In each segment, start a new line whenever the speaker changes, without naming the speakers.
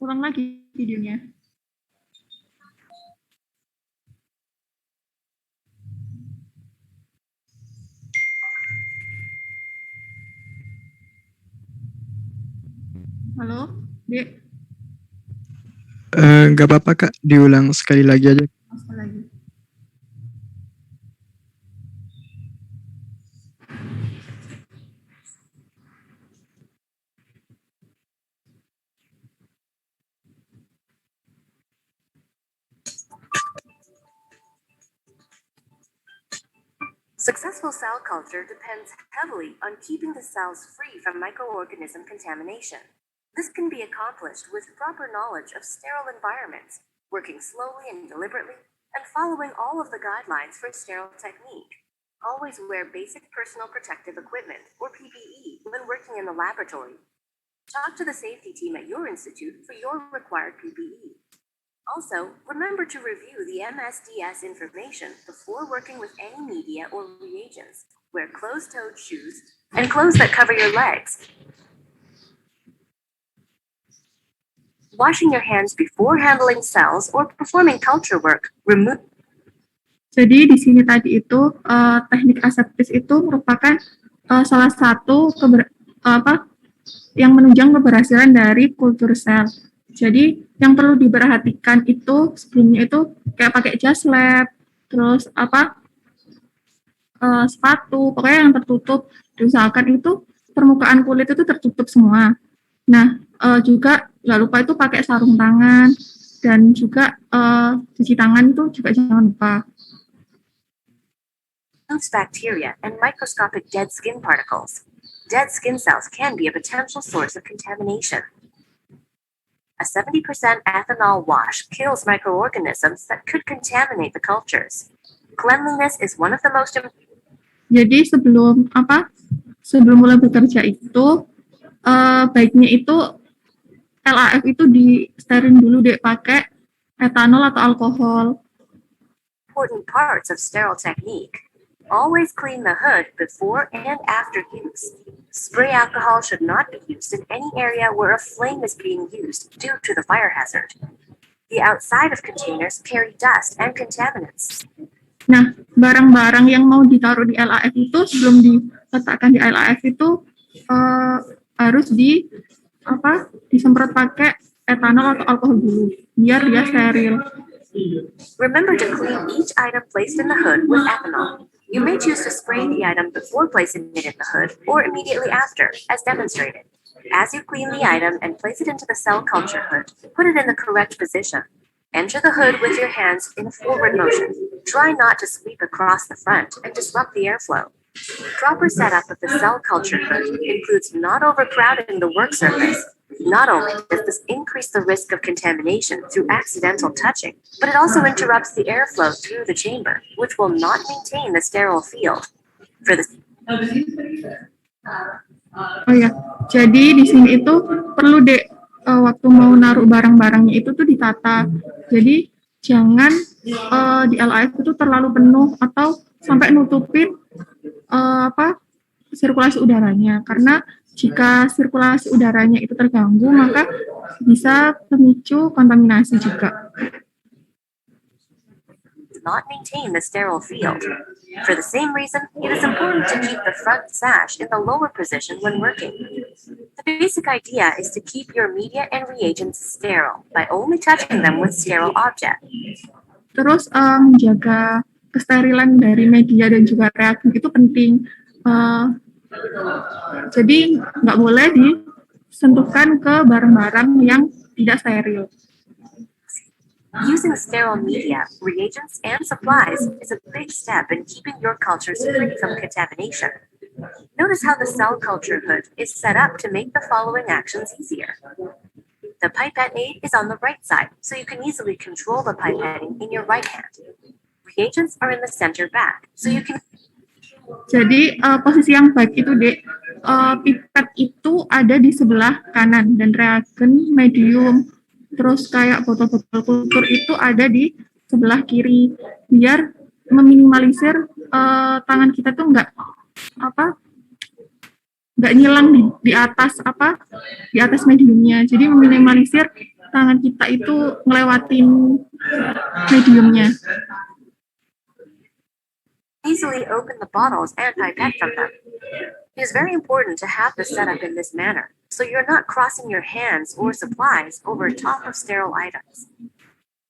Ulang lagi videonya. Halo, Dek.
Nggak apa-apa Kak, diulang sekali lagi aja.
Sekali lagi.
Successful cell culture depends heavily on keeping the cells free from microorganism contamination. This can be accomplished with proper knowledge of sterile environments, working slowly and deliberately, and following all of the guidelines for sterile technique. Always wear basic personal protective equipment, or PPE, when working in the laboratory. Talk to the safety team at your institute for your required PPE. Also, remember to review the MSDS information before working with any media or reagents. Wear closed-toed shoes and clothes that cover your legs. Washing your hands before handling cells or performing culture work.
Jadi di sini tadi itu teknik aseptis itu merupakan salah satu yang menunjang keberhasilan dari kultur sel. Jadi yang perlu diperhatikan itu sebelumnya itu kayak pakai jas lab, terus sepatu, pokoknya yang tertutup. Diusahakan itu permukaan kulit itu tertutup semua. Nah, juga nggak lupa itu pakai sarung tangan dan juga cuci tangan itu juga jangan lupa.
Bacteria and microscopic dead skin particles. Dead skin cells can be a potential source of contamination. A 70% ethanol wash kills microorganisms that could contaminate the cultures. Cleanliness is one of the most important.
Jadi sebelum mulai bekerja itu baiknya itu LAF itu disterilin dulu deh pakai etanol atau alkohol.
Important parts of sterile technique. Always clean the hood before and after use. Spray alcohol should not be used in any area where a flame is being used due to the fire hazard. The outside of containers carry dust and contaminants.
Nah, barang-barang yang mau ditaruh di LAF itu sebelum diletakkan di LAF itu harus disemprot pakai etanol atau alkohol dulu biar dia steril.
Remember to clean each item placed in the hood with ethanol. You may choose to spray the item before placing it in the hood or immediately after, as demonstrated. As you clean the item and place it into the cell culture hood, put it in the correct position. Enter the hood with your hands in a forward motion. Try not to sweep across the front and disrupt the airflow. Proper setup of the cell culture hood includes not overcrowding the work surface. Not only does this increase the risk of contamination through accidental touching, but it also interrupts the airflow through the chamber, which will not maintain the sterile field.
Jadi di sini itu perlu waktu mau naruh barang-barangnya itu tuh ditata. Jadi jangan di LAF itu terlalu penuh atau sampai nutupin sirkulasi udaranya, karena jika sirkulasi udaranya itu terganggu maka bisa memicu kontaminasi juga.
Not maintain the sterile field. For the same reason, it is important to keep the front sash in the lower position when working. The basic idea is to keep your media and reagents sterile by only touching them with sterile objects.
Terus menjaga kesterilan dari media dan juga reagen itu penting. Jadi nggak boleh disentuhkan ke barang-barang yang tidak steril.
Using sterile media, reagents, and supplies is a big step in keeping your cultures free from contamination. Notice how the cell culture hood is set up to make the following actions easier. The pipette aid is on the right side, so you can easily control the pipetting in your right hand. Reagents are in the center back, so you can...
Jadi posisi yang baik itu pipet itu ada di sebelah kanan dan reagen medium, terus kayak botol-botol kultur itu ada di sebelah kiri biar meminimalisir tangan kita tuh nggak nyilang di atas mediumnya. Jadi meminimalisir tangan kita itu ngelewatin mediumnya.
Easily open the bottles and pipette from them. It is very important to have the setup in this manner, so you're not crossing your hands or supplies over top of sterile items.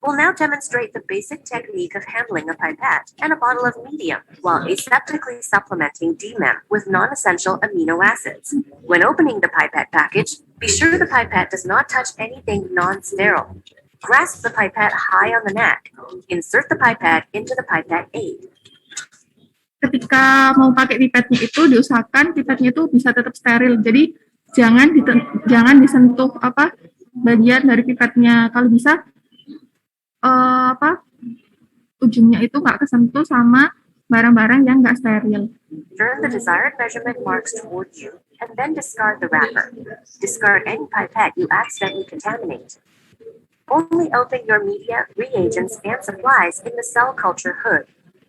We'll now demonstrate the basic technique of handling a pipette and a bottle of medium while aseptically supplementing DMEM with non-essential amino acids. When opening the pipette package, be sure the pipette does not touch anything non-sterile. Grasp the pipette high on the neck. Insert the pipette into the pipette aid.
Ketika mau pakai pipetnya itu diusahakan pipetnya itu bisa tetap steril. Jadi jangan disentuh bagian dari pipetnya. Kalau bisa ujungnya itu nggak kesentuh sama barang-barang yang nggak steril.
Turn the desired measurement marks toward you and then discard the wrapper. Discard any pipette you accidentally contaminate. Only open your media, reagents, and supplies in the cell culture hood.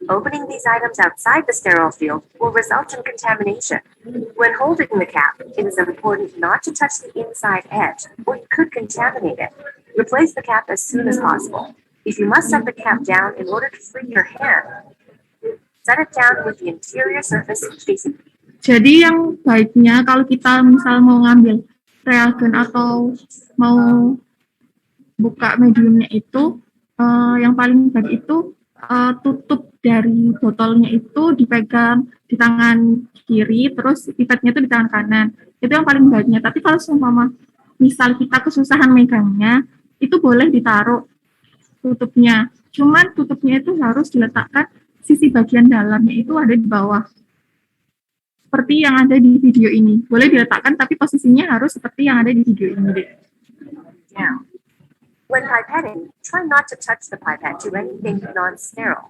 Opening these items outside the sterile field will result in contamination. When holding the cap, it is important not to touch the inside edge, or you could contaminate it. Replace the cap as soon as possible. If you must set the cap down in order to free your hand, set it down with the interior surface facing.
Jadi yang baiknya kalau kita misal mau ngambil reagen atau mau buka mediumnya itu, yang paling baik itu tutup dari botolnya itu dipegang di tangan kiri, terus pipetnya itu di tangan kanan. Itu yang paling baiknya. Tapi kalau seumpama misal kita kesusahan megangnya, itu boleh ditaruh tutupnya. Cuman tutupnya itu harus diletakkan sisi bagian dalamnya itu ada di bawah. Seperti yang ada di video ini. Boleh diletakkan tapi posisinya harus seperti yang ada di video ini deh.
Now, when pipetting, try not to touch the pipette to anything non-sterile.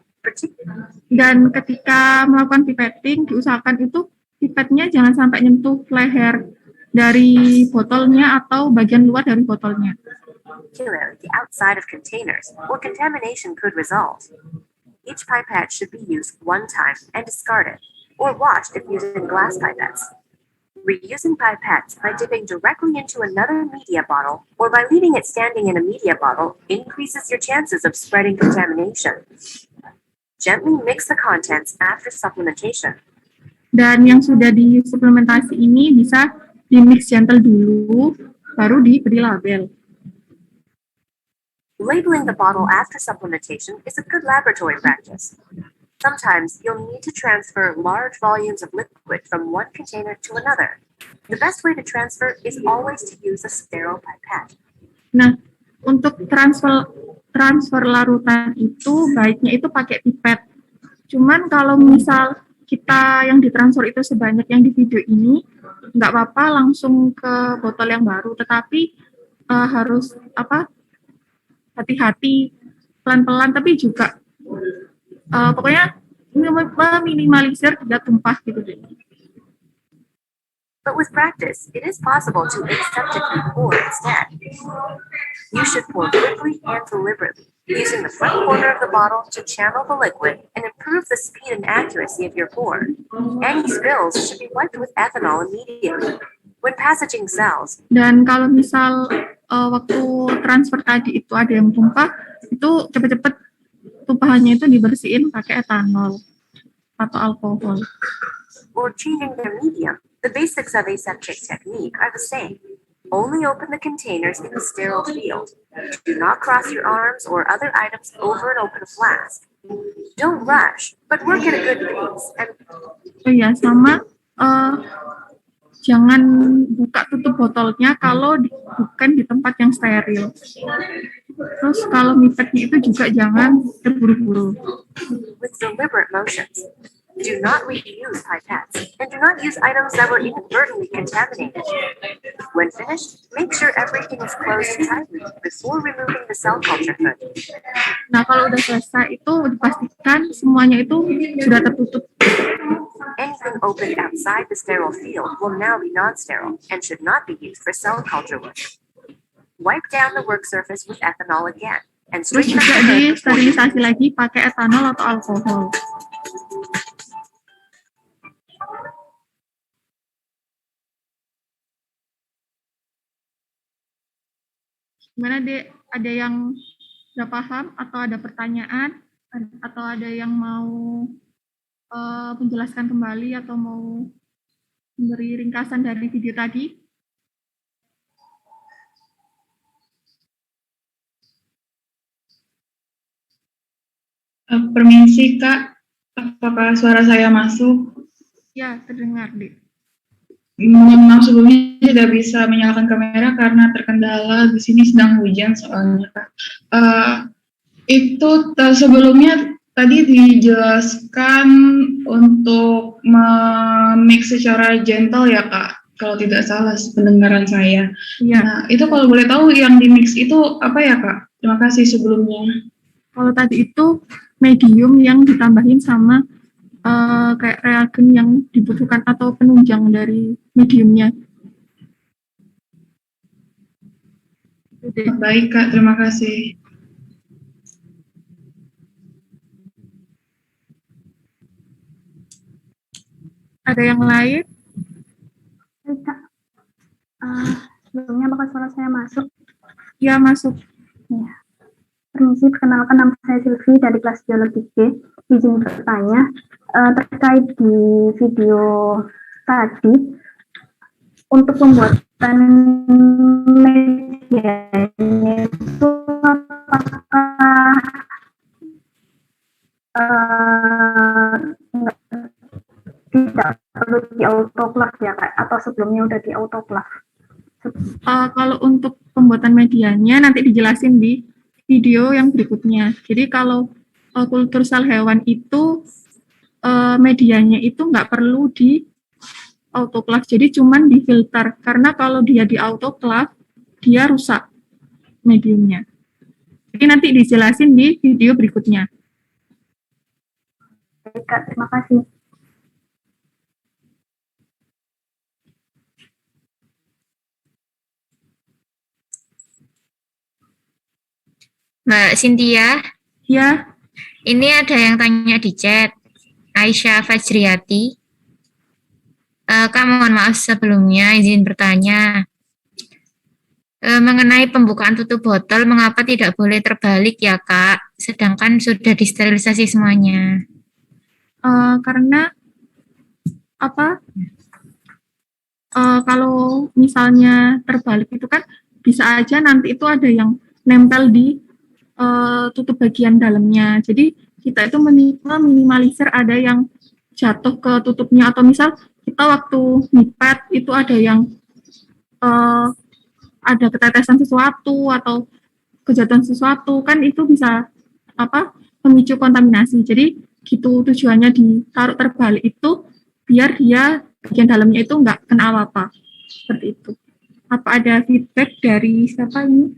Dan ketika melakukan pipetting, diusahakan itu pipetnya jangan sampai nyentuh leher dari botolnya atau bagian luar dari botolnya.
The outside of containers, or contamination could result. Each pipette should be used one time and discarded, or washed if using glass pipettes. Reusing pipettes by dipping directly into another media bottle or by leaving it standing in a media bottle increases your chances of spreading contamination. Gently mix the contents after supplementation.
Dan yang sudah disuplementasi ini bisa di-mix gentle dulu, baru diberi label.
Labeling the bottle after supplementation is a good laboratory practice. Sometimes you'll need to transfer large volumes of liquid from one container to another. The best way to transfer is always to use a sterile pipette.
Nah, untuk transfer larutan itu baiknya itu pakai pipet. Cuman kalau misal kita yang ditransfer itu sebanyak yang di video ini, nggak apa-apa langsung ke botol yang baru, tetapi harus hati-hati, pelan-pelan, tapi juga pokoknya meminimalisir tidak tumpah gitu deh.
But with practice, it is possible to aseptically pour instead. You should pour quickly and deliberately, using the front corner of the bottle to channel the liquid and improve the speed and accuracy of your pour. Any spills should be wiped with ethanol immediately. When passaging cells,
dan kalau misal waktu transfer tadi itu ada yang tumpah, itu cepet-cepet tumpahannya itu dibersihin pakai etanol atau alkohol.
Or changing their medium, the basics of aseptic technique are the same. Only open the containers in the sterile field. Do not cross your arms or other items over an open flask. Don't rush, but work at a good pace. And
sama jangan buka tutup botolnya kalau bukan di tempat yang steril. Terus kalau pipetnya itu juga jangan terburu-buru.
With deliberate motions. Do not reuse pipettes, and do not use items that were inadvertently contaminated. When finished, make sure everything is closed tightly before removing the cell culture hood.
Nah, kalau udah selesai itu dipastikan semuanya itu sudah tertutup.
Anything opened outside the sterile field will now be non-sterile and should not be used for cell culture work. Wipe down the work surface with ethanol again, and
Terus
straighten
juga
up the hood before
disterilisasi lagi pakai etanol atau alkohol. Gimana Dek? Ada yang nggak paham atau ada pertanyaan atau ada yang mau menjelaskan kembali atau mau memberi ringkasan dari video tadi?
Permisi Kak, apakah suara saya masuk?
Ya, terdengar Dek.
Mohon maaf sebelumnya tidak bisa menyalakan kamera karena terkendala di sini sedang hujan soalnya Kak. Sebelumnya tadi dijelaskan untuk mix secara gentle ya Kak, kalau tidak salah pendengaran saya.
Ya.
Nah, itu kalau boleh tahu yang di mix itu apa ya Kak? Terima kasih sebelumnya.
Kalau tadi itu medium yang ditambahin sama kayak reagen yang dibutuhkan atau penunjang dari mediumnya.
Baik Kak, terima kasih.
Ada yang lain?
Kak, sebelumnya apakah suara saya masuk?
Ya, masuk.
Ya. Permisi, perkenalkan nama saya Sylvie dari kelas Biologi G. Izin bertanya, terkait di video tadi, untuk pembuatan medianya itu apakah tidak perlu di autoclave ya Kak? Atau sebelumnya udah di autoclave?
Kalau untuk pembuatan medianya nanti dijelasin di video yang berikutnya. Jadi kalau kultur sel hewan itu medianya itu nggak perlu di autoclave, jadi cuman difilter. Karena kalau dia di autoclave, dia rusak mediumnya. Jadi nanti dijelasin di video berikutnya.
Baik Kak, terima kasih.
Mbak Cynthia,
Ya,
ini ada yang tanya di chat. Aisyah Fajriati. Kak, mohon maaf sebelumnya izin bertanya. Mengenai pembukaan tutup botol, mengapa tidak boleh terbalik ya Kak? Sedangkan sudah disterilisasi semuanya.
karena apa? Kalau misalnya terbalik itu kan bisa aja nanti itu ada yang nempel di tutup bagian dalamnya. Jadi kita itu meminimalisir ada yang jatuh ke tutupnya, atau misal kita waktu ngipet itu ada yang ada ketetesan sesuatu atau kejatuhan sesuatu, kan itu bisa memicu kontaminasi. Jadi gitu tujuannya ditaruh terbalik itu biar dia bagian dalamnya itu nggak kena apa-apa. Seperti itu. Apa ada feedback dari siapa ini?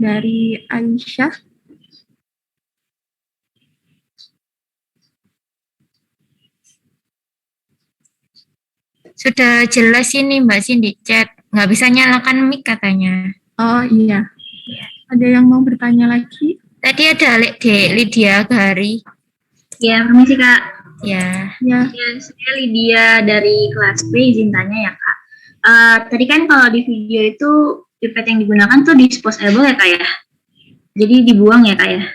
Dari Aisyah?
Sudah jelas ini Mbak Cindy chat. Nggak bisa nyalakan mic katanya.
Oh iya. Ada yang mau bertanya lagi?
Tadi ada Lydia Gari.
Ya, permisi Kak.
Ya.
Ya.
Saya Lydia dari kelas B, izin tanya ya Kak. Tadi kan kalau di video itu pipet yang digunakan tuh disposable ya Kak ya? Jadi dibuang ya Kak ya?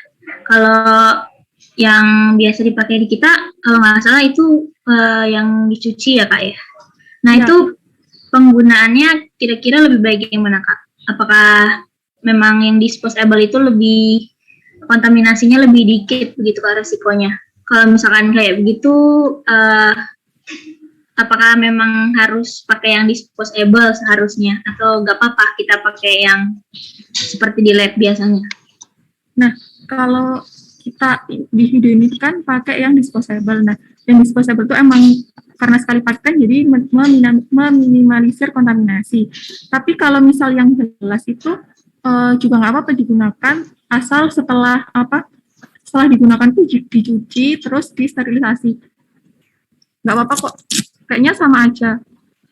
Kalau yang biasa dipakai di kita, kalau nggak salah itu yang dicuci ya Kak ya? Nah
Ya.
itu penggunaannya kira-kira lebih baik yang mana Kak? Apakah memang yang disposable itu lebih kontaminasinya lebih dikit begitu Kak resikonya? Kalau misalkan kayak begitu, apakah memang harus pakai yang disposable seharusnya atau nggak apa-apa kita pakai yang seperti di lab biasanya?
Nah, kalau kita di video ini kan pakai yang disposable. Nah, yang disposable itu emang karena sekali pakai jadi meminimalisir kontaminasi. Tapi kalau misal yang gelas itu juga nggak apa-apa digunakan, asal setelah digunakan itu dicuci terus disterilisasi. Nggak apa-apa kok, kayaknya sama aja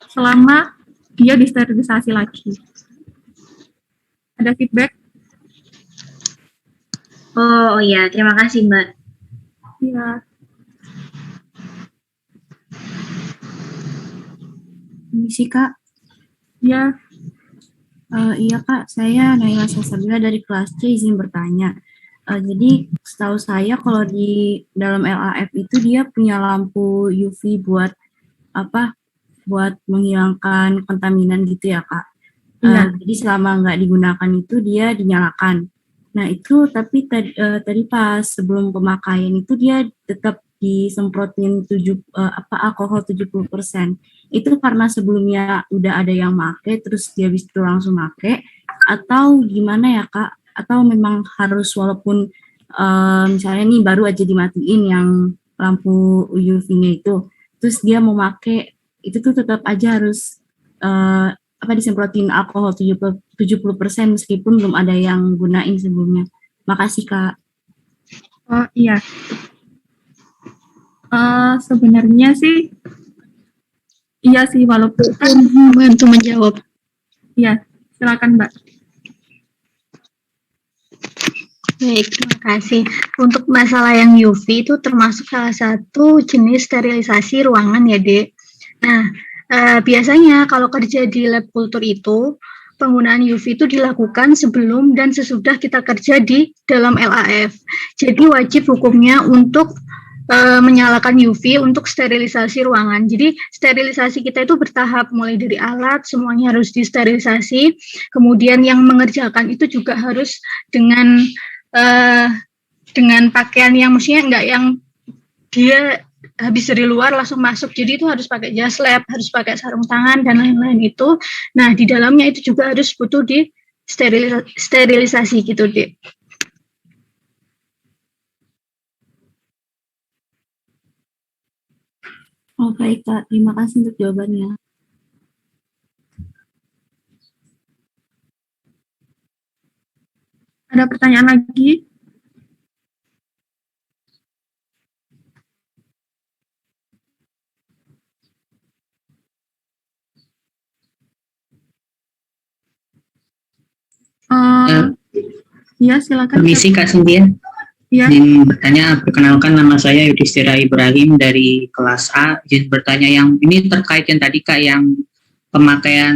selama dia disterilisasi lagi. Ada feedback?
Oh iya, terima kasih Mbak.
Iya.
Permisi Kak.
Ya.
Iya Kak, saya Naila Sasabila dari kelas C izin bertanya. Jadi setahu saya kalau di dalam LAF itu dia punya lampu UV buat apa? Buat menghilangkan kontaminan gitu ya Kak.
Iya.
Jadi selama nggak digunakan itu dia dinyalakan. Nah itu tapi tadi pas sebelum pemakaian itu dia tetap disemprotin alkohol 70%. Itu karena sebelumnya udah ada yang make terus dia habis itu langsung make atau gimana ya Kak? Atau memang harus walaupun misalnya nih baru aja dimatiin yang lampu UV-nya itu, terus dia mau make itu tuh tetap aja harus disemprotin alkohol 70% meskipun belum ada yang gunain sebelumnya. Makasih Kak.
Oh iya. Sebenarnya sih iya sih walaupun
Bantu menjawab.
iya, silakan Mbak.
Baik, terima kasih. Untuk masalah yang UV itu termasuk salah satu jenis sterilisasi ruangan ya, Dek. Nah, biasanya kalau kerja di lab kultur itu, penggunaan UV itu dilakukan sebelum dan sesudah kita kerja di dalam LAF. Jadi wajib hukumnya untuk menyalakan UV untuk sterilisasi ruangan. Jadi sterilisasi kita itu bertahap, mulai dari alat semuanya harus disterilisasi. Kemudian yang mengerjakan itu juga harus dengan pakaian yang maksudnya enggak yang dia habis dari luar langsung masuk. Jadi itu harus pakai jas lab, harus pakai sarung tangan dan lain-lain itu. Nah di dalamnya itu juga harus butuh di sterilisasi gitu deh.
Oh baik Kak, terima kasih untuk jawabannya.
Ada pertanyaan lagi? Ya, silakan.
Permisi Kak Cynthia.
Ya.
Izin bertanya, perkenalkan nama saya Yudhistira Ibrahim dari kelas A. Izin bertanya yang ini terkait yang tadi Kak, yang pemakaian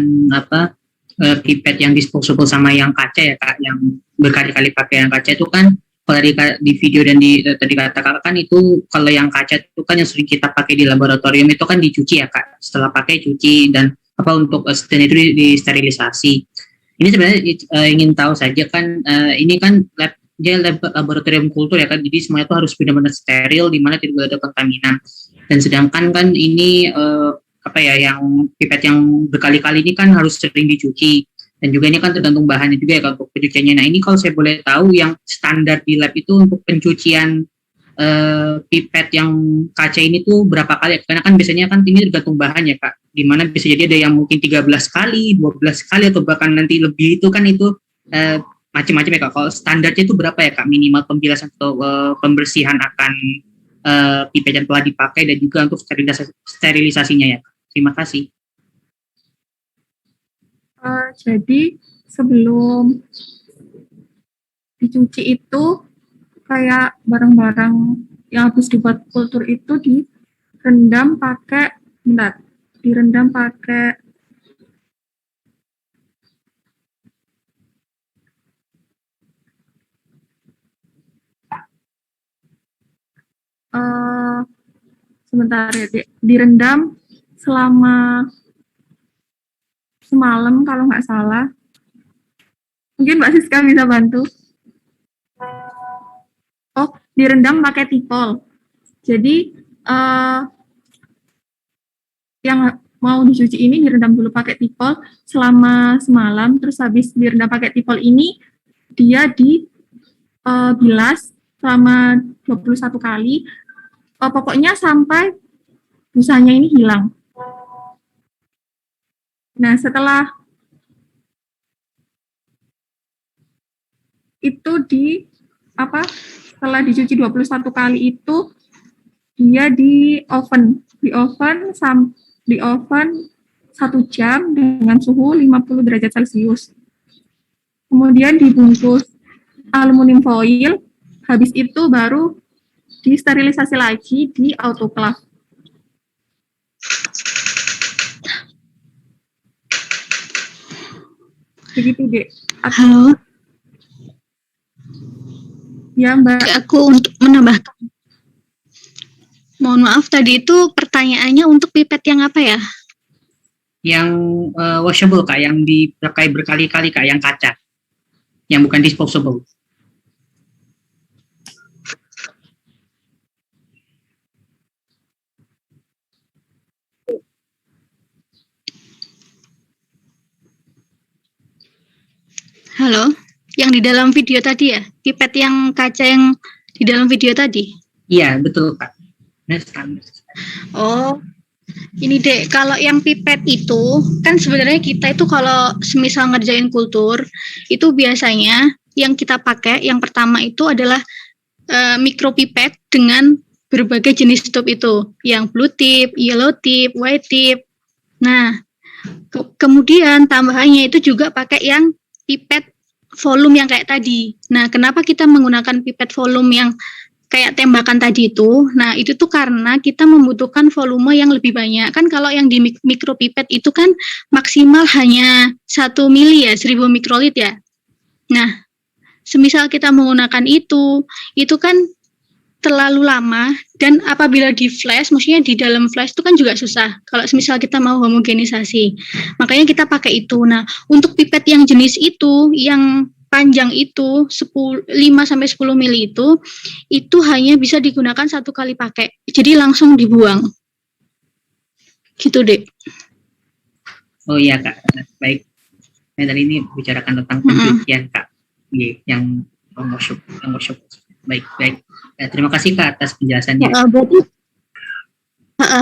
pipet yang disposable sama yang kaca ya Kak, yang berkali-kali pakai yang kaca itu kan kalau di video dan tadi kata Kakak kan itu kalau yang kaca itu kan yang sering kita pakai di laboratorium itu kan dicuci ya Kak, setelah pakai cuci dan untuk dan itu disterilisasi. Ini sebenarnya ingin tahu saja kan, ini kan lab laboratorium kultur ya kan, jadi semuanya itu harus benar-benar steril di mana tidak ada kontaminan. Dan sedangkan kan ini yang pipet yang berkali-kali ini kan harus sering dicuci, dan juga ini kan tergantung bahannya juga ya kan untuk pencuciannya. Nah ini kalau saya boleh tahu yang standar di lab itu untuk pencucian pipet yang kaca ini tuh berapa kali? Karena kan biasanya kan ini tergantung bahan ya Kak, dimana bisa jadi ada yang mungkin 13 kali, 12 kali atau bahkan nanti lebih, itu kan itu macam-macam ya Kak. Kalau standarnya itu berapa ya Kak minimal pembilasan atau pembersihan akan pipet yang telah dipakai dan juga untuk sterilisasinya ya Kak. Terima kasih.
Jadi sebelum dicuci itu kayak barang-barang yang habis dibuat kultur itu direndam pakai sebentar ya, direndam selama semalam kalau nggak salah. Mungkin Mbak Siska bisa bantu. Oh, direndam pakai tipol. Jadi yang mau dicuci ini direndam dulu pakai tipol selama semalam, terus habis direndam pakai tipol ini dia dibilas selama 21 kali. Pokoknya sampai busanya ini hilang. Nah, setelah itu setelah dicuci 21 kali itu dia di oven 1 jam dengan suhu 50 derajat Celcius. Kemudian dibungkus aluminium foil, habis itu baru disterilisasi lagi di autoclave. Begitu, Dek.
Halo,
Ya, Mbak.
aku untuk menambahkan. Mohon maaf, tadi itu pertanyaannya untuk pipet yang apa ya?
Yang washable Kak, yang dipakai berkali-kali Kak, yang kaca. Yang bukan disposable.
Halo, yang di dalam video tadi ya? Pipet yang kaca yang di dalam video tadi?
Iya, betul Kak.
Oh, ini Dek, kalau yang pipet itu, kan sebenarnya kita itu kalau semisal ngerjain kultur, itu biasanya yang kita pakai, yang pertama itu adalah mikropipet dengan berbagai jenis tube itu, yang blue tip, yellow tip, white tip. Nah, kemudian tambahannya itu juga pakai yang pipet volume yang kayak tadi. Nah, kenapa kita menggunakan pipet volume yang kayak tembakan tadi itu? Nah, itu tuh karena kita membutuhkan volume yang lebih banyak. Kan kalau yang di mikropipet itu kan maksimal hanya 1 mili ya, 1000 mikrolit ya. Nah, semisal kita menggunakan itu kan terlalu lama, dan apabila di flash, maksudnya di dalam flash itu kan juga susah kalau semisal kita mau homogenisasi, makanya kita pakai itu. Nah, untuk pipet yang jenis itu, yang panjang itu 5-10 mili itu hanya bisa digunakan 1 kali pakai, jadi langsung dibuang gitu Dek.
Oh iya Kak, baik. Nah, dari ini bicarakan tentang pencucian Kak, yang workshop. Baik. Terima kasih Kak atas penjelasannya.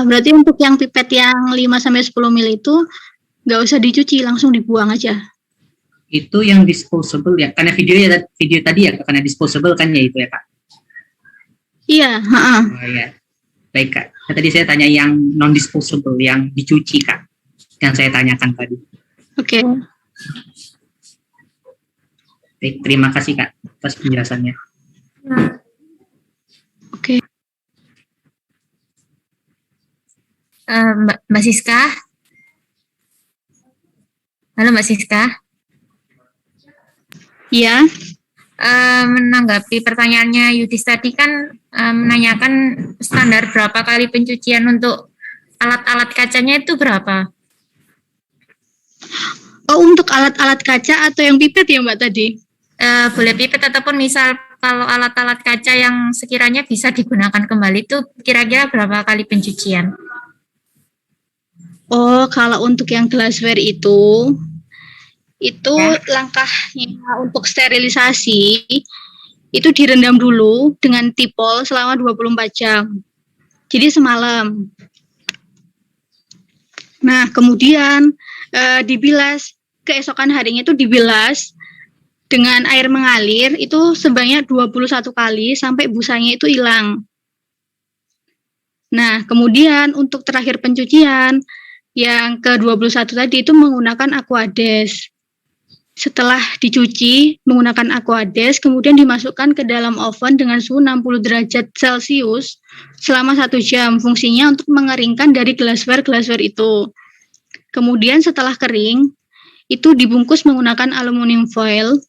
Berarti untuk yang pipet yang 5-10 mili itu nggak usah dicuci, langsung dibuang aja.
Itu yang disposable ya, karena video tadi ya, karena disposable kan ya itu ya Kak?
Iya.
Oh iya, baik Kak. Nah, tadi saya tanya yang non disposable, yang dicuci Kak, yang saya tanyakan tadi.
Oke.
Baik, terima kasih Kak atas penjelasannya.
Oke.
Mbak Siska? Halo Mbak Siska?
Iya.
Menanggapi pertanyaannya Yudis tadi kan menanyakan standar berapa kali pencucian untuk alat-alat kacanya itu berapa?
Oh, untuk alat-alat kaca atau yang pipet ya Mbak tadi?
Boleh pipet ataupun misal kalau alat-alat kaca yang sekiranya bisa digunakan kembali itu kira-kira berapa kali pencucian?
Oh, kalau untuk yang glassware itu langkahnya untuk sterilisasi itu direndam dulu dengan tipol selama 24 jam. Jadi semalam. Nah, kemudian dibilas, keesokan harinya itu dibilas dengan air mengalir itu sebanyak 21 kali sampai busanya itu hilang. Nah, kemudian untuk terakhir pencucian yang ke-21 tadi itu menggunakan Aquades. Setelah dicuci menggunakan Aquades, kemudian dimasukkan ke dalam oven dengan suhu 60 derajat Celcius selama 1 jam. Fungsinya untuk mengeringkan dari glassware itu. Kemudian setelah kering, itu dibungkus menggunakan aluminium foil.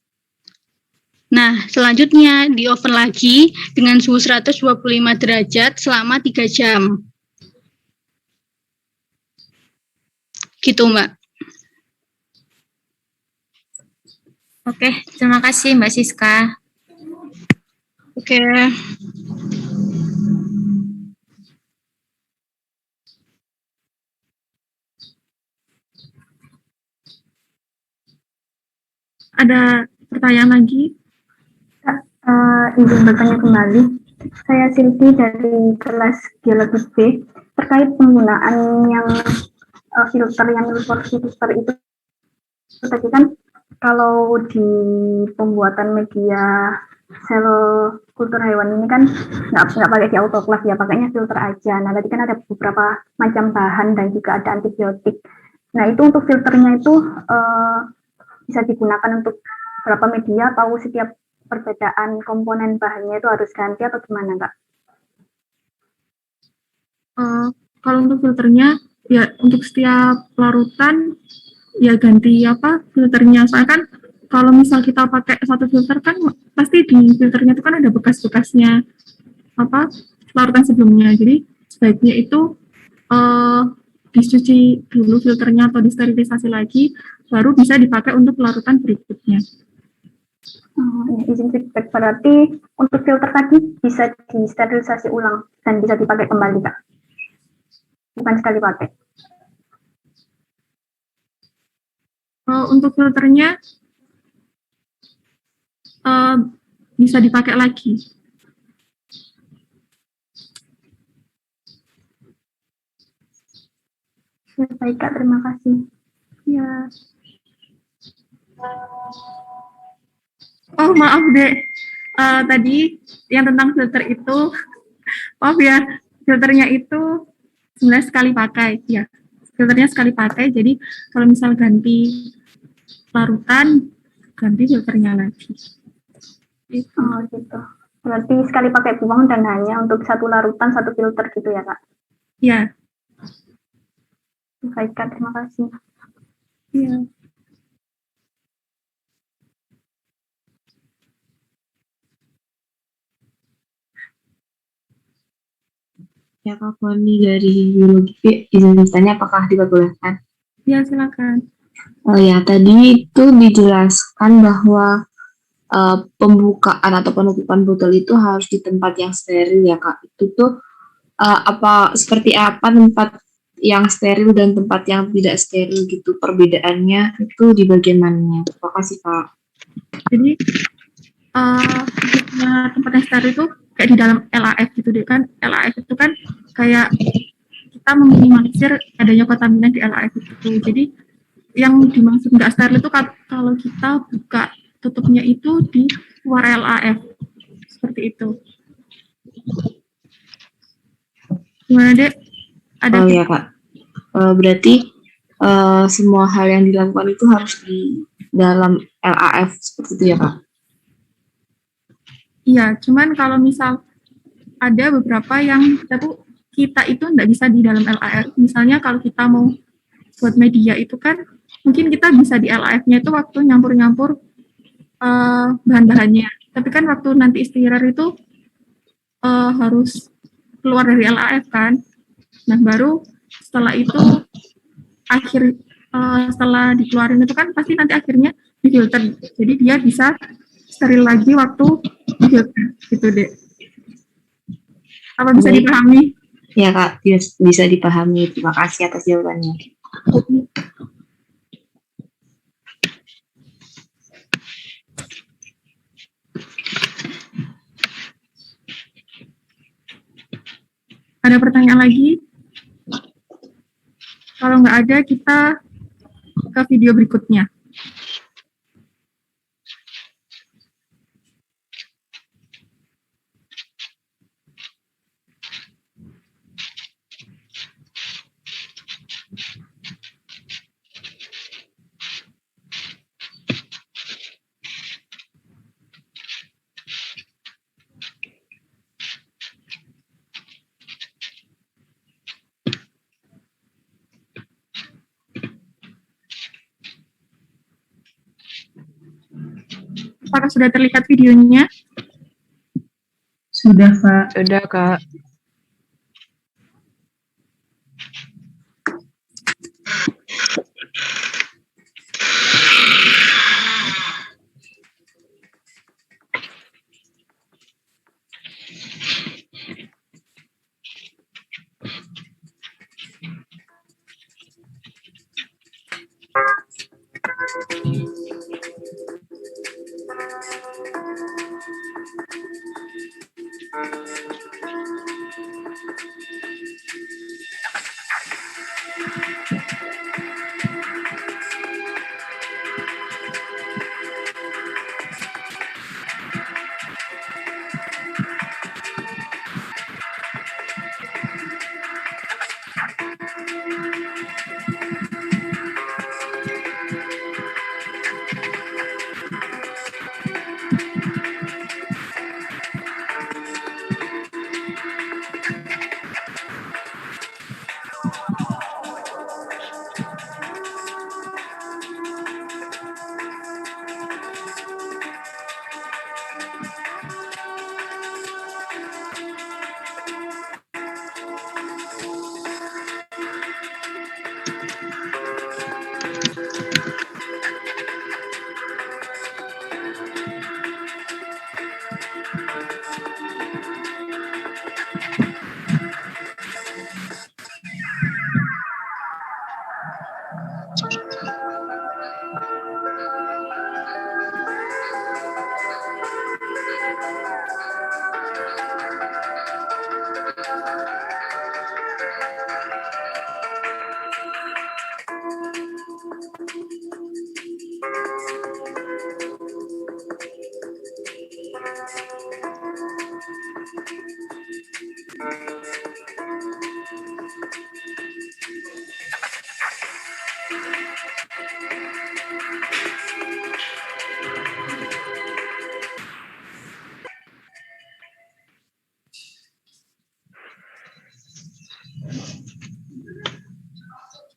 Nah, selanjutnya di oven lagi dengan suhu 125 derajat selama 3 jam. Gitu, Mbak.
Oke, terima kasih Mbak Siska.
Oke.
Ada pertanyaan lagi?
Izin bertanya kembali. Saya Silvi dari kelas Geologi B terkait penggunaan yang filter yang filter itu tadi kan kalau di pembuatan media sel kultur hewan ini kan nggak pakai di autoclave ya, pakainya filter aja. Nah tadi kan ada beberapa macam bahan dan juga ada antibiotik. Nah itu untuk filternya itu bisa digunakan untuk berapa media atau setiap perbedaan komponen bahannya itu harus ganti atau gimana Kak?
Kalau untuk filternya ya untuk setiap larutan ya ganti apa filternya. Soalnya kan kalau misal kita pakai satu filter kan pasti di filternya itu kan ada bekas-bekasnya apa larutan sebelumnya. Jadi sebaiknya itu eh, dicuci dulu filternya atau disterilisasi lagi, baru bisa dipakai untuk larutan berikutnya.
Izin feedback, berarti untuk filter tadi bisa disterilisasi ulang dan bisa dipakai kembali, Kak? Bukan sekali pakai?
Untuk filternya bisa dipakai lagi.
Ya, baik, Kak. Terima kasih.
Ya. Oh, maaf, Dek. Tadi yang tentang filter itu, maaf ya, filternya itu sebenarnya sekali pakai. Ya, filternya sekali pakai, jadi kalau misal ganti larutan, ganti filternya lagi. Itu.
Oh, gitu. Berarti sekali pakai buang dan hanya untuk satu larutan, satu filter gitu ya, Kak?
Ya.
Baik, Kak. Terima kasih.
Iya.
Ya, Kak Foni dari biologi, izin bertanya apakah diperbolehkan?
Ya, silakan.
Oh ya, tadi itu dijelaskan bahwa pembukaan atau penutupan botol itu harus di tempat yang steril ya, Kak. Itu tuh seperti apa tempat yang steril dan tempat yang tidak steril gitu, perbedaannya itu di bagian mananya? Terima kasih, Kak.
Jadi tempat yang steril itu kayak di dalam LAF gitu deh kan. LAF itu kan kayak kita meminimalisir adanya kontaminan di LAF itu. Jadi yang dimaksud nggak steril itu kalau kita buka tutupnya itu di luar LAF seperti itu. Gimana, Dek? Ada
Oh ya, Kak. Berarti semua hal yang dilakukan itu harus di dalam LAF seperti itu ya, Kak?
Iya, cuman kalau misal ada beberapa yang kita itu nggak bisa di dalam LAF. Misalnya kalau kita mau buat media itu kan mungkin kita bisa di LAF-nya itu waktu nyampur-nyampur bahan-bahannya. Tapi kan waktu nanti istirar itu harus keluar dari LAF kan. Nah, baru setelah itu setelah dikeluarin itu kan pasti nanti akhirnya difilter. Jadi dia bisa steril lagi waktu difilter gitu, Dek. Apa bisa dipahami?
Ya, Kak, bisa dipahami. Terima kasih atas jawabannya.
Ada pertanyaan lagi? Kalau nggak ada, kita ke video berikutnya. Apakah sudah terlihat videonya?
Sudah, Kak.
Sudah, Kak.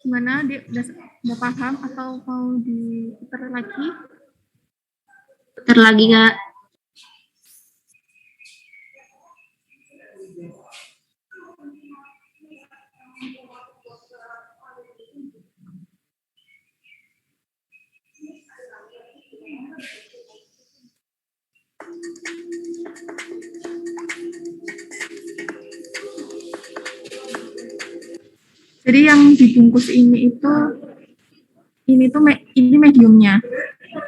Gimana, dia udah paham atau mau diputar lagi?
Putar lagi Kak.
Jadi yang dibungkus ini ini mediumnya.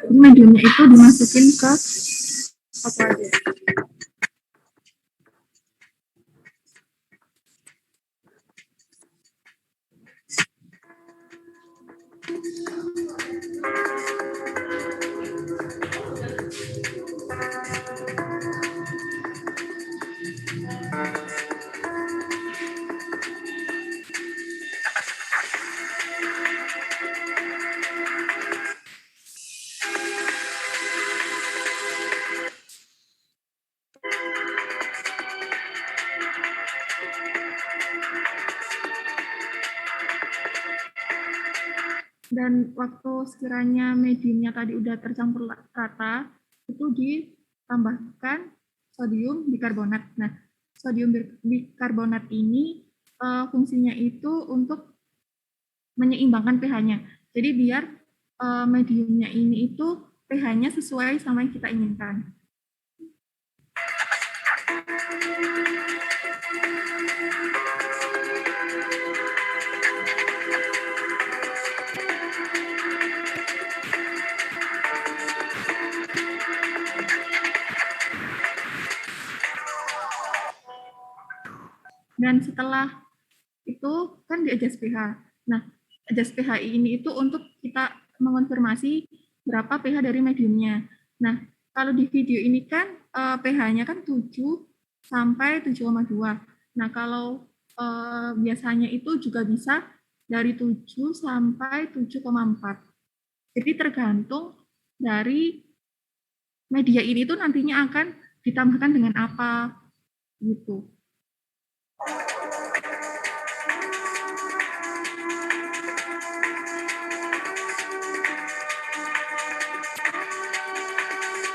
Ini mediumnya itu dimasukin ke apa aja? Dan waktu sekiranya mediumnya tadi udah tercampur rata, itu ditambahkan sodium bikarbonat. Nah, sodium bikarbonat ini fungsinya itu untuk menyeimbangkan pH-nya. Jadi biar mediumnya ini itu pH-nya sesuai sama yang kita inginkan. Dan setelah itu kan di adjust pH. Nah, adjust pH ini itu untuk kita mengonfirmasi berapa pH dari mediumnya. Nah, kalau di video ini kan pH-nya kan 7 sampai 7,2. Nah, kalau biasanya itu juga bisa dari 7 sampai 7,4. Jadi tergantung dari media ini tuh nantinya akan ditambahkan dengan apa gitu.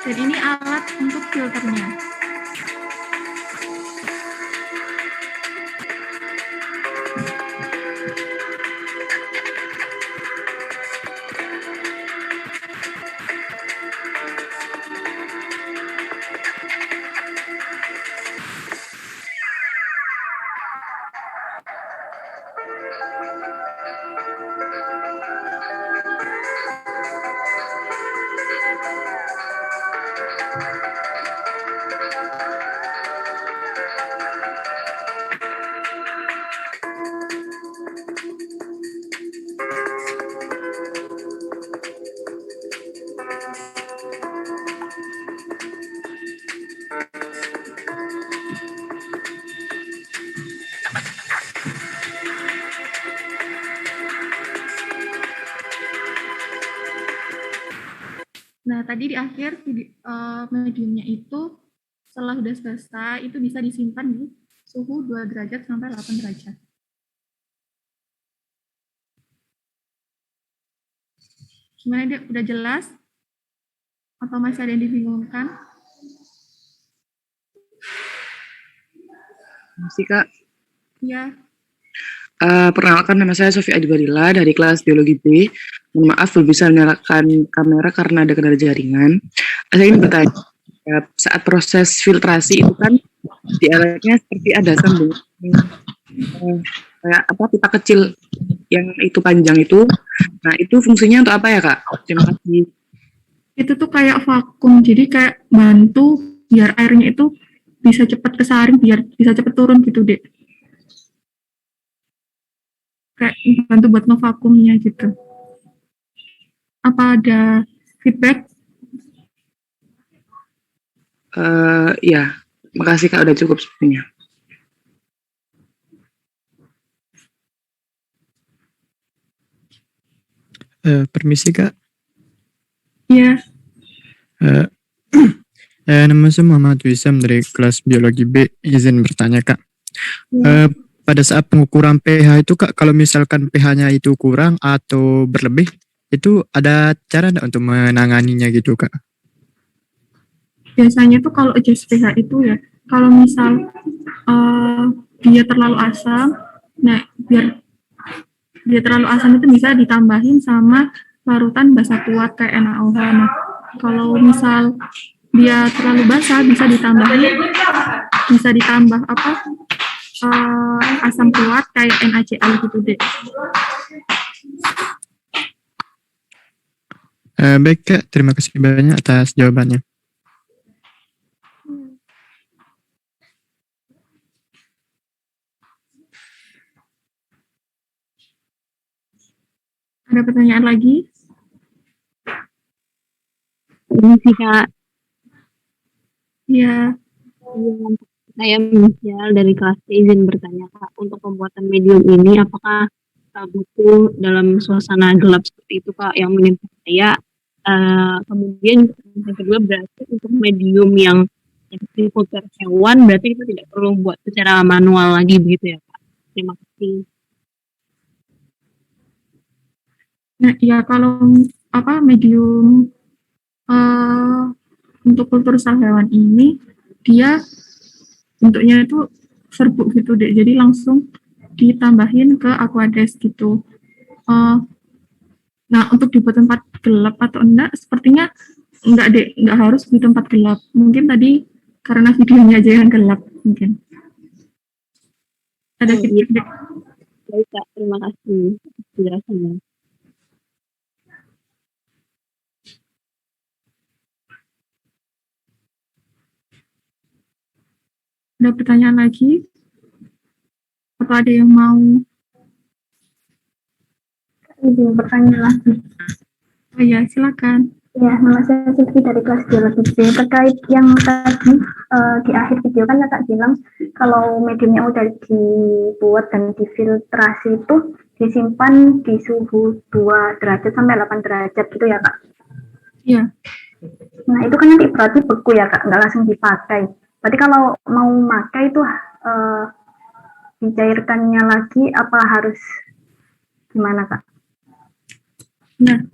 Dan ini alat untuk filternya. Nah, tadi di akhir mediumnya itu setelah sudah selesai, itu bisa disimpan di suhu 2 derajat sampai 8 derajat. Gimana, Dek? Udah jelas? Atau masih ada yang dibingungkan?
Masih, Kak.
Ya.
Perkenalkan, nama saya Sofi Adibadila dari kelas Biologi B. Mohon maaf belum bisa menyalakan kamera karena ada kendala jaringan. Saya ingin bertanya, saat proses filtrasi itu kan di alatnya seperti ada sambungan kayak pipa kecil yang itu panjang itu. Nah, itu fungsinya untuk apa ya, Kak? Terima kasih.
Itu tuh kayak vakum, jadi kayak bantu biar airnya itu bisa cepat kesaring, biar bisa cepat turun gitu, Dek. Kayak bantu buat ngevakumnya gitu. Apa ada feedback?
Ya, makasih Kak, udah cukup sepertinya.
Permisi Kak.
Iya.
Nama saya Muhammad Wisam dari kelas Biologi B. Izin bertanya Kak. Pada saat pengukuran pH itu Kak, kalau misalkan pH-nya itu kurang atau berlebih, itu ada cara nggak untuk menanganinya gitu Kak?
Biasanya tuh kalau adjust pH itu ya, kalau misal dia terlalu asam, nah biar dia terlalu asam itu bisa ditambahin sama larutan basa kuat kayak NaOH. Nah, kalau misal dia terlalu basah bisa ditambah asam kuat kayak NaCl gitu deh.
Baik Kak, terima kasih banyak atas jawabannya.
Ada pertanyaan lagi?
Ini sih Kak.
Iya.
Saya Michelle dari kelas C, izin bertanya Kak, untuk pembuatan medium ini apakah butuh dalam suasana gelap seperti itu Kak yang menimpa saya? Kemudian yang kedua berarti untuk medium yang kultur hewan berarti kita tidak perlu buat secara manual lagi begitu ya Kak? Terima kasih.
Nah, ya kalau medium untuk kultur sel hewan ini dia bentuknya itu serbuk gitu deh, jadi langsung ditambahin ke aquades gitu. Nah, untuk dibuat tempat gelap atau enggak, sepertinya enggak deh, enggak harus di tempat gelap. Mungkin tadi karena videonya aja yang gelap mungkin. Ada feedback.
Baik Kak, terima kasih penjelasannya.
Ada pertanyaan lagi? Apa ada yang mau
izin bertanya lagi?
Oh iya, silakan.
Ya, nama saya Sylvie dari kelas Biologi B. Terkait yang tadi di akhir video kan Kakak bilang kalau mediumnya udah dibuat dan difiltrasi itu disimpan di suhu 2 derajat sampai 8 derajat gitu ya Kak?
Iya.
Nah itu kan nanti berarti beku ya Kak, nggak langsung dipakai. Berarti kalau mau pakai itu dicairkannya lagi apa harus gimana Kak?
Nah,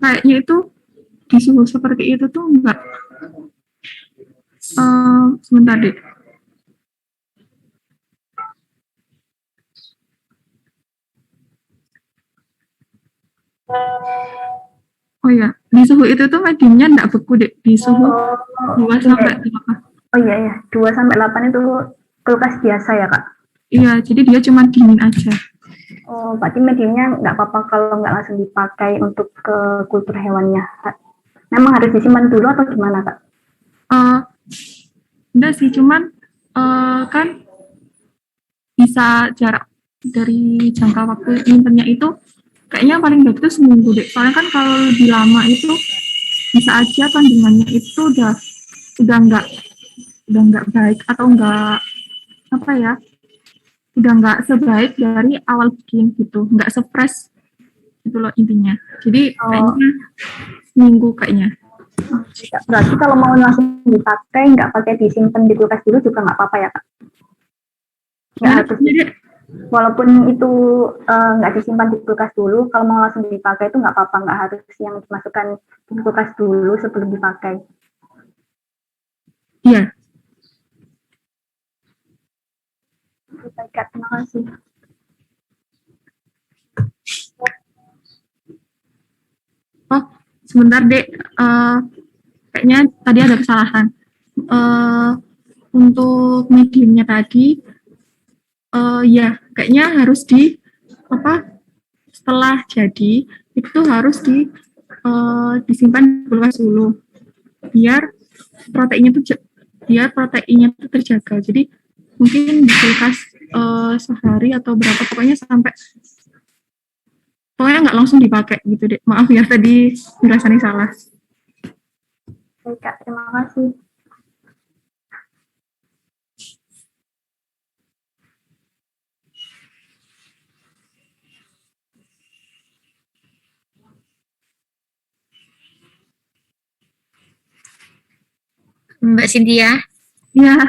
kayaknya itu di suhu seperti itu tuh enggak. Sebentar deh. Oh ya, di suhu itu tuh mediumnya enggak beku deh, di suhu 2 sampai 8.
Oh iya, 2 sampai 8 itu kulkas biasa ya Kak?
Iya, jadi dia cuma dingin aja.
Oh, berarti mediumnya nggak apa-apa kalau nggak langsung dipakai untuk ke kultur hewannya. Memang harus disimpan dulu atau gimana Kak?
Enggak sih, cuman kan bisa jarak dari jangka waktu nyimpennya itu kayaknya paling baik itu seminggu deh. Soalnya kan kalau lebih lama itu bisa aja kandungannya itu udah nggak baik atau nggak udah nggak sebaik dari awal bikin gitu, nggak se-fresh gitu loh intinya. Jadi kayaknya seminggu kayaknya.
Berarti kalau mau langsung dipakai nggak pakai disimpan di kulkas dulu juga nggak apa-apa ya Kak? Nggak harus. Walaupun itu nggak disimpan di kulkas dulu, kalau mau langsung dipakai itu nggak apa-apa, nggak harus yang dimasukkan di kulkas dulu sebelum dipakai.
Iya.
Baik, Kak. Terima kasih.
Oh, sebentar, Dek. Kayaknya tadi ada kesalahan. Untuk mediumnya tadi, ya, kayaknya harus setelah jadi, itu harus disimpan di kulkas dulu. Biar proteinnya itu terjaga. Jadi, mungkin di kulkas sehari atau berapa, pokoknya nggak langsung dipakai gitu, Dek. Maaf ya, tadi penjelasannya salah.
Baik, Kak. Terima kasih.
Mbak Cynthia.
Ya.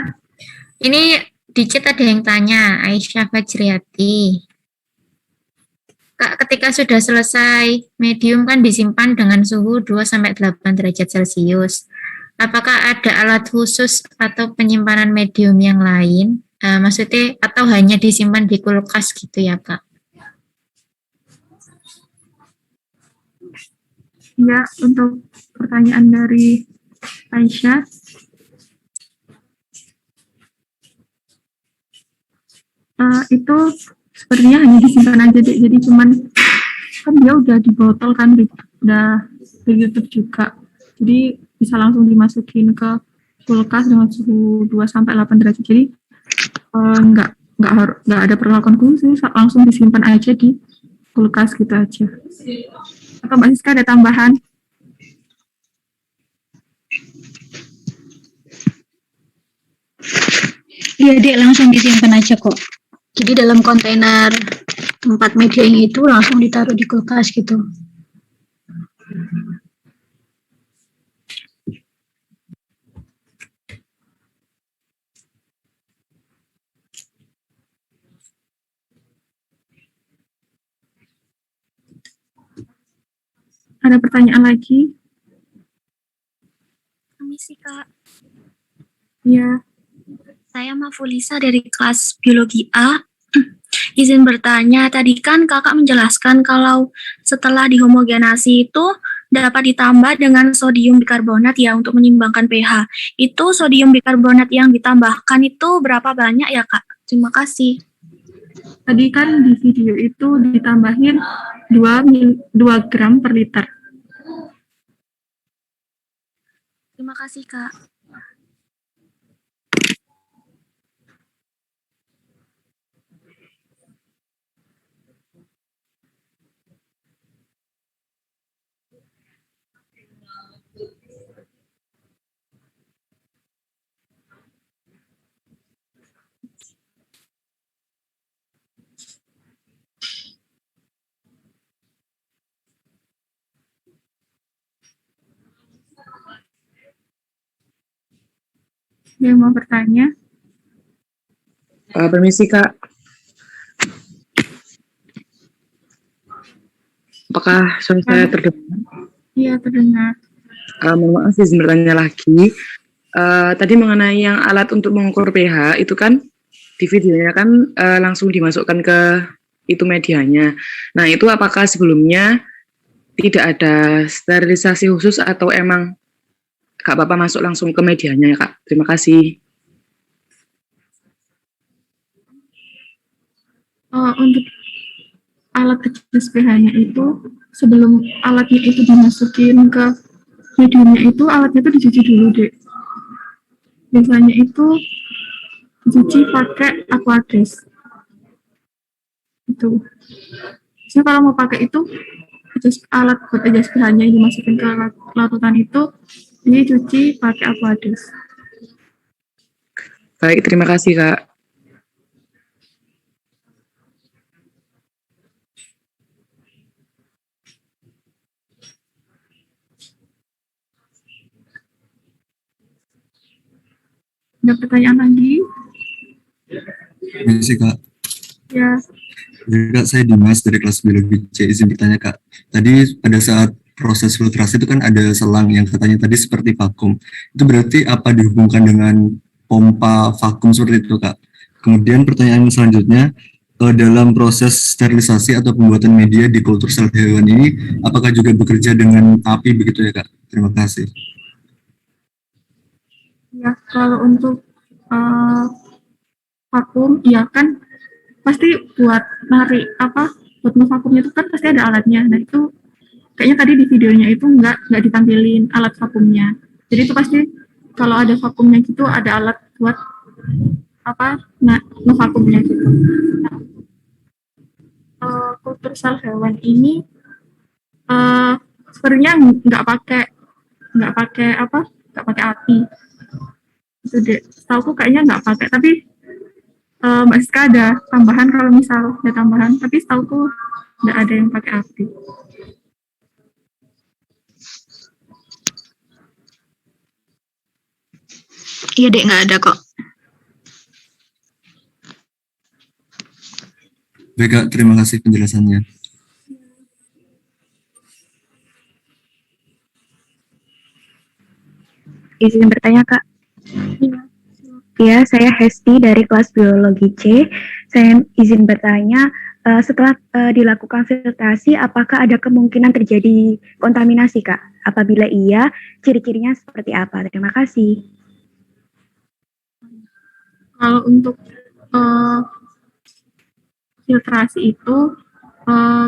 Ini di chat ada yang tanya, Aisyah Fajriati. Kak, ketika sudah selesai medium kan disimpan dengan suhu 2-8 derajat Celcius. Apakah ada alat khusus atau penyimpanan medium yang lain? Maksudnya, atau hanya disimpan di kulkas gitu ya, Kak?
Ya, untuk pertanyaan dari Aisyah, itu sepertinya hanya disimpan aja, Dek. Jadi cuman kan dia udah di botol kan, udah ditutup juga. Jadi bisa langsung dimasukin ke kulkas dengan suhu 2-8 derajat. Jadi nggak ada perlakuan khusus, langsung disimpan aja di kulkas gitu aja. Atau Mbak Siska ada tambahan?
Iya, Dek, langsung disimpan aja kok. Jadi dalam kontainer tempat medianya itu langsung ditaruh di kulkas gitu.
Ada pertanyaan lagi?
Permisi, Kak.
Ya.
Saya Mafulisa dari kelas biologi A. Izin bertanya, tadi kan kakak menjelaskan kalau setelah dihomogenasi itu dapat ditambah dengan sodium bikarbonat ya untuk menyimbangkan pH. Itu sodium bikarbonat yang ditambahkan itu berapa banyak ya, Kak? Terima kasih.
Tadi kan di video itu ditambahin 2 gram per liter.
Terima kasih, Kak.
Yang mau bertanya?
Permisi, Kak. Apakah suara saya terdengar?
Iya, terdengar.
Mohon maaf, izin bertanya lagi. Tadi mengenai yang alat untuk mengukur pH, itu kan di videonya kan langsung dimasukkan ke itu medianya. Nah, itu apakah sebelumnya tidak ada sterilisasi khusus atau emang Kak Bapak masuk langsung ke medianya ya, Kak? Terima kasih.
Untuk alat kecil pH-nya itu, sebelum alatnya itu dimasukin ke mediumnya itu, alatnya itu dicuci dulu, Dek. Biasanya itu dicuci pakai Aquadress. Itu. Jadi kalau mau pakai itu, alat buat adjust pH-nya yang dimasukin ke larutan itu, dicuci pakai Aquadress.
Baik, terima kasih, Kak.
Ada pertanyaan lagi?
Permisi, Kak.
Ya.
Jadi, Kak, saya Dimas dari kelas biologi C. Izin bertanya, Kak. Tadi pada saat proses filtrasi itu kan ada selang yang katanya tadi seperti vakum. Itu berarti apa dihubungkan dengan pompa vakum seperti itu, Kak? Kemudian pertanyaan selanjutnya, dalam proses sterilisasi atau pembuatan media di kultur sel hewan ini, apakah juga bekerja dengan api begitu ya Kak? Terima kasih.
Ya, kalau untuk vakum, ya kan pasti buat narik buat ngevakumnya itu kan pasti ada alatnya. Nah itu kayaknya tadi di videonya itu nggak ditampilin alat vakumnya. Jadi itu pasti kalau ada vakumnya gitu ada alat buat ngevakumnya gitu. Nah, kultur sel hewan ini sebenarnya nggak pakai api. Itu deh, setahuku kayaknya nggak pakai, tapi Mbak Siska ada tambahan kalau misal ada tambahan, tapi setahuku nggak ada yang pakai api.
Iya dek, nggak ada kok.
Baik Kak, terima kasih penjelasannya.
Izin bertanya Kak. Ya, saya Hesti dari kelas biologi C. Saya izin bertanya, setelah dilakukan filtrasi, apakah ada kemungkinan terjadi kontaminasi Kak? Apabila iya, ciri-cirinya seperti apa? Terima kasih.
Kalau untuk filtrasi itu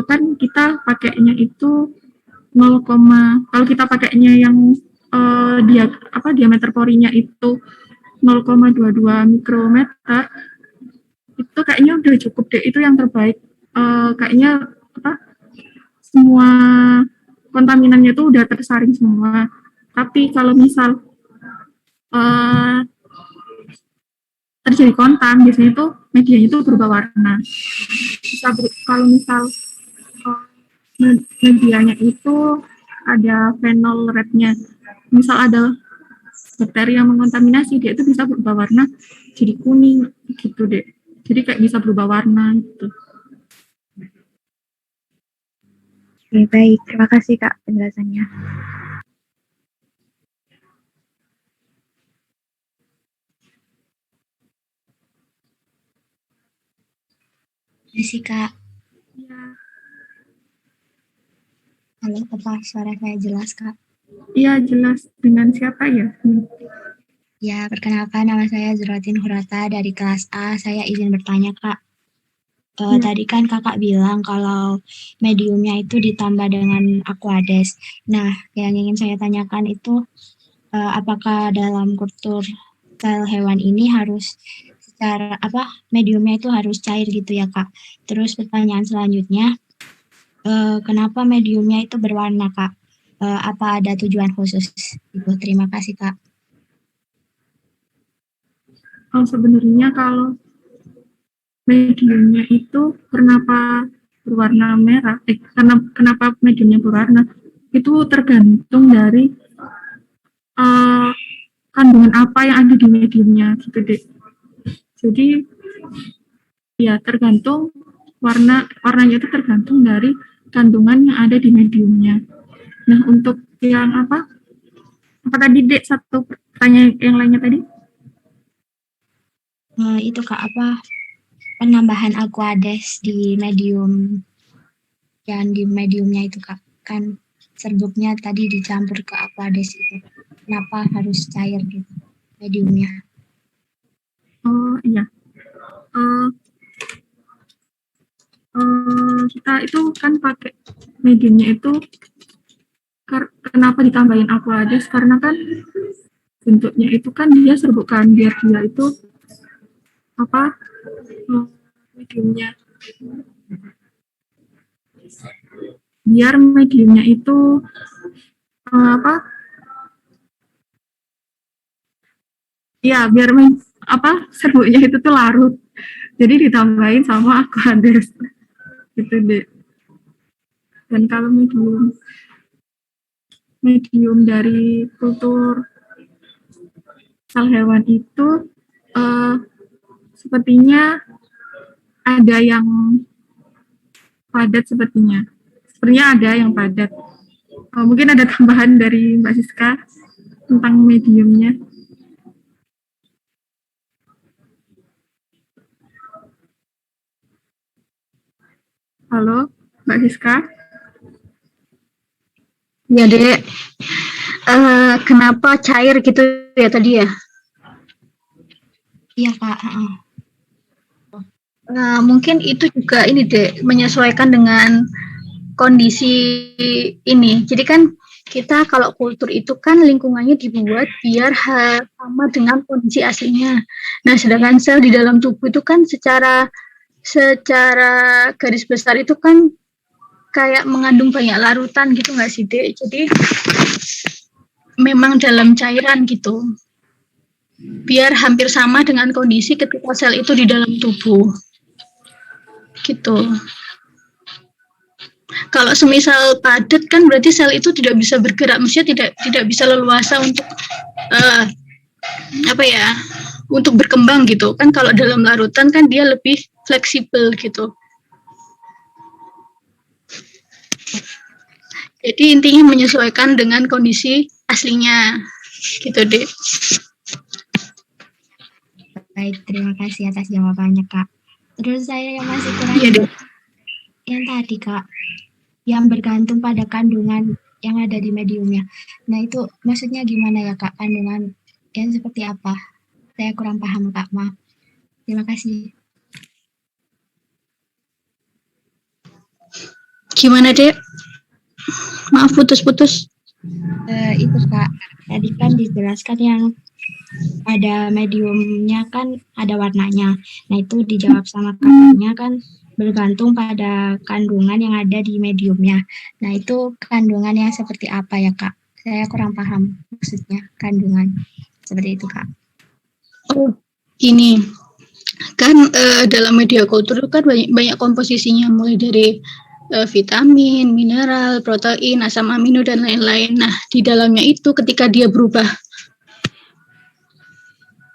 kan kita pakainya itu 0, kalau kita pakainya yang diameter porinya itu 0,22 mikrometer, itu kayaknya udah cukup deh, itu yang terbaik. Kayaknya semua kontaminannya itu udah tersaring semua. Tapi kalau misal terjadi kontam, biasanya itu medianya itu berubah warna. Kalau misal medianya itu ada phenol red-nya, misal ada bakteri yang mengontaminasi, dia itu bisa berubah warna jadi kuning gitu deh. Jadi kayak bisa berubah warna gitu.
Oke, baik. Terima kasih Kak penjelasannya.
Sih Kak.
Ya.
Halo, apa suara saya jelas Kak?
Iya jelas. Dengan siapa ya?
Ya, perkenalkan nama saya Zuratin Hurata dari kelas A. Saya izin bertanya Kak. Tadi kan kakak bilang kalau mediumnya itu ditambah dengan Aquades. Nah, yang ingin saya tanyakan itu apakah dalam kultur sel hewan ini harus secara mediumnya itu harus cair gitu ya Kak. Terus pertanyaan selanjutnya, kenapa mediumnya itu berwarna Kak? Apa ada tujuan khusus? Terima kasih Kak.
Sebenarnya kalau mediumnya itu kenapa berwarna merah? Kenapa mediumnya berwarna? Itu tergantung dari kandungan apa yang ada di mediumnya gitu deh. Jadi ya tergantung warnanya itu tergantung dari kandungan yang ada di mediumnya. Nah untuk yang apa tadi Dek, satu pertanyaan yang lainnya tadi?
Itu Kak, penambahan Aquades di medium, yang di mediumnya itu Kak, kan serbuknya tadi dicampur ke Aquades itu, kenapa harus cair gitu mediumnya?
Oh iya, kita itu kan pakai mediumnya itu kenapa ditambahin Aquades, karena kan bentuknya itu kan dia serbukan, biar dia itu mediumnya itu biar serbuknya itu tuh larut, jadi ditambahin sama Aquades gitu deh. Dan kalau medium dari kultur sel hewan itu sepertinya ada yang padat, sepertinya ada yang padat. Mungkin ada tambahan dari Mbak Siska tentang mediumnya. Halo, Mbak Siska.
Ya, Dek. Kenapa cair gitu ya tadi ya?
Iya, Kak.
Mungkin itu juga ini deh, menyesuaikan dengan kondisi ini. Jadi kan kita kalau kultur itu kan lingkungannya dibuat biar sama dengan kondisi aslinya. Nah, sedangkan sel di dalam tubuh itu kan secara garis besar itu kan kayak mengandung banyak larutan gitu nggak sih, Dek? Jadi memang dalam cairan gitu. Biar hampir sama dengan kondisi ketika sel itu di dalam tubuh. Gitu. Kalau semisal padat kan berarti sel itu tidak bisa bergerak, maksudnya tidak bisa leluasa untuk untuk berkembang gitu. Kan kalau dalam larutan kan dia lebih fleksibel gitu. Jadi intinya menyesuaikan dengan kondisi aslinya, gitu deh.
Baik, terima kasih atas jawabannya, Kak. Terus saya yang masih kurang yang tadi, Kak, yang bergantung pada kandungan yang ada di mediumnya. Nah, itu maksudnya gimana ya, Kak? Kandungan yang seperti apa? Saya kurang paham, Kak. Maaf. Terima kasih.
Gimana, Dek? Maaf, putus-putus.
Itu, Kak. Tadi kan dijelaskan yang ada mediumnya kan ada warnanya. Nah, itu dijawab sama kakaknya kan bergantung pada kandungan yang ada di mediumnya. Nah, itu kandungan yang seperti apa ya, Kak? Saya kurang paham maksudnya kandungan. Seperti itu, Kak.
Oh, ini kan dalam media kultur kan banyak komposisinya, mulai dari vitamin, mineral, protein, asam amino, dan lain-lain. Nah, di dalamnya itu ketika dia berubah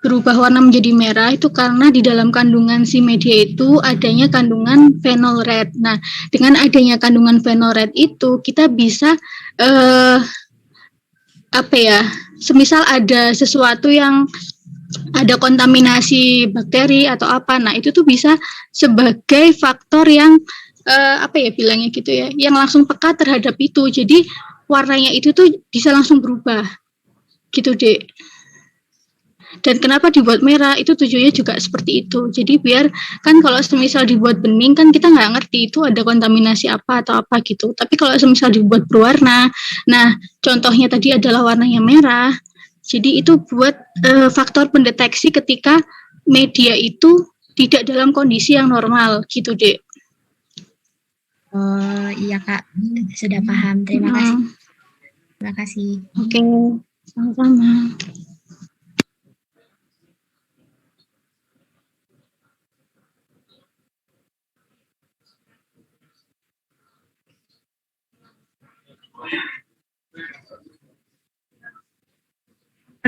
warna menjadi merah itu karena di dalam kandungan si media itu adanya kandungan phenol red. Nah, dengan adanya kandungan phenol red itu kita bisa semisal ada sesuatu yang ada kontaminasi bakteri atau apa, nah itu tuh bisa sebagai faktor yang bilangnya gitu ya, yang langsung peka terhadap itu. Jadi warnanya itu tuh bisa langsung berubah, gitu Dek. Dan kenapa dibuat merah, itu tujuannya juga seperti itu. Jadi biar, kan kalau semisal dibuat bening, kan kita nggak ngerti itu ada kontaminasi apa atau apa gitu. Tapi kalau semisal dibuat berwarna, nah contohnya tadi adalah warnanya merah, jadi itu buat faktor pendeteksi ketika media itu tidak dalam kondisi yang normal, gitu Dek.
Oh iya Kak, sudah paham. Terima kasih. Terima kasih.
Oke, sama-sama.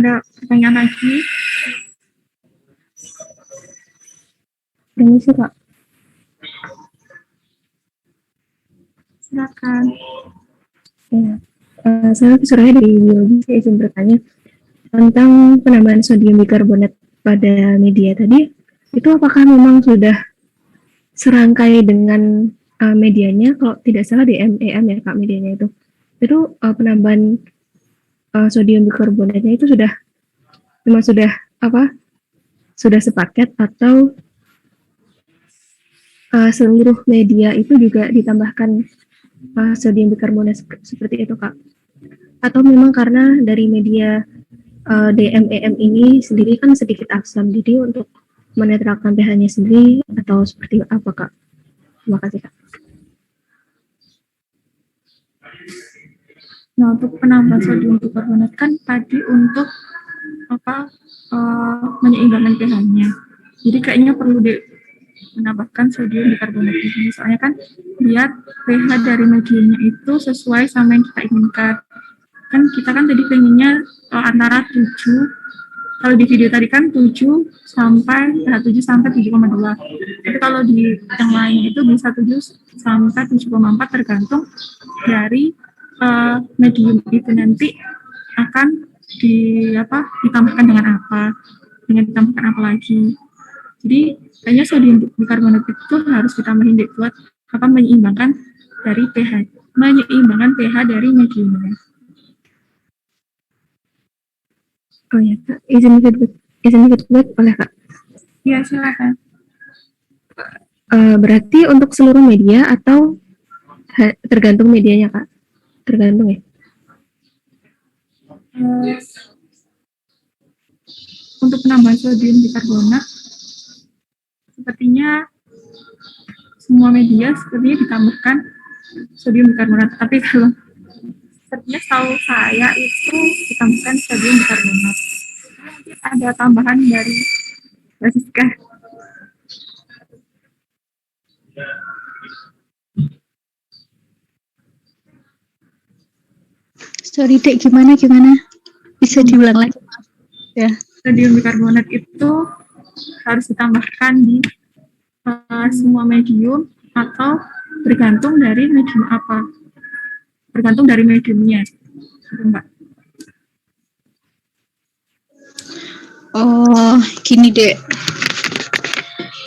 Ada pertanyaan lagi? Permisi, Kak. Silakan.
Ya, saya Suraya dari biologi. Saya izin bertanya tentang penambahan sodium bikarbonat pada media tadi. Itu apakah memang sudah serangkai dengan medianya? Kalau tidak salah di MEM ya Kak, medianya itu. Itu penambahan sodium bikarbonatnya itu memang sudah sepaket, atau seluruh media itu juga ditambahkan sodium bikarbonat seperti itu Kak? Atau memang karena dari media DMEM ini sendiri kan sedikit asam, jadi untuk menetralkan pH-nya sendiri, atau seperti apa Kak? Terima kasih Kak.
Nah, untuk penambahan sodium bikarbonat kan tadi untuk menyeimbangkan pH-nya. Jadi kayaknya perlu menambahkan sodium bikarbonat ini. Soalnya kan lihat pH dari mediumnya itu sesuai sama yang kita inginkan. Kan kita kan tadi pengennya antara 7, kalau di video tadi kan 7 sampai 7 sampai 7,2. Tapi kalau di yang lain itu bisa 7 sampai 7,4 tergantung dari medium itu nanti akan ditambahkan dengan ditambahkan apa lagi. Jadi kayaknya sodium bikarbonat itu harus ditambahin buat menyeimbangkan dari pH dari mediumnya.
Oh ya, Kak. Izin feedback boleh, Kak?
Ya, silakan.
Berarti untuk seluruh media atau tergantung medianya, Kak? Tergantung ya?
Untuk penambahan sodium bikarbonat, sepertinya semua media sepertinya ditambahkan sodium bikarbonat. Tapi kalau sepertinya setahu saya itu ditambahkan sodium bikarbonat. Mungkin ada tambahan dari Francisca.
Sorry, Dek, gimana? Bisa diulang lagi? Ya.
Sodium bikarbonat itu harus ditambahkan di semua medium atau bergantung dari medium apa? Bergantung dari mediumnya, Mbak.
Oh, gini, Dek.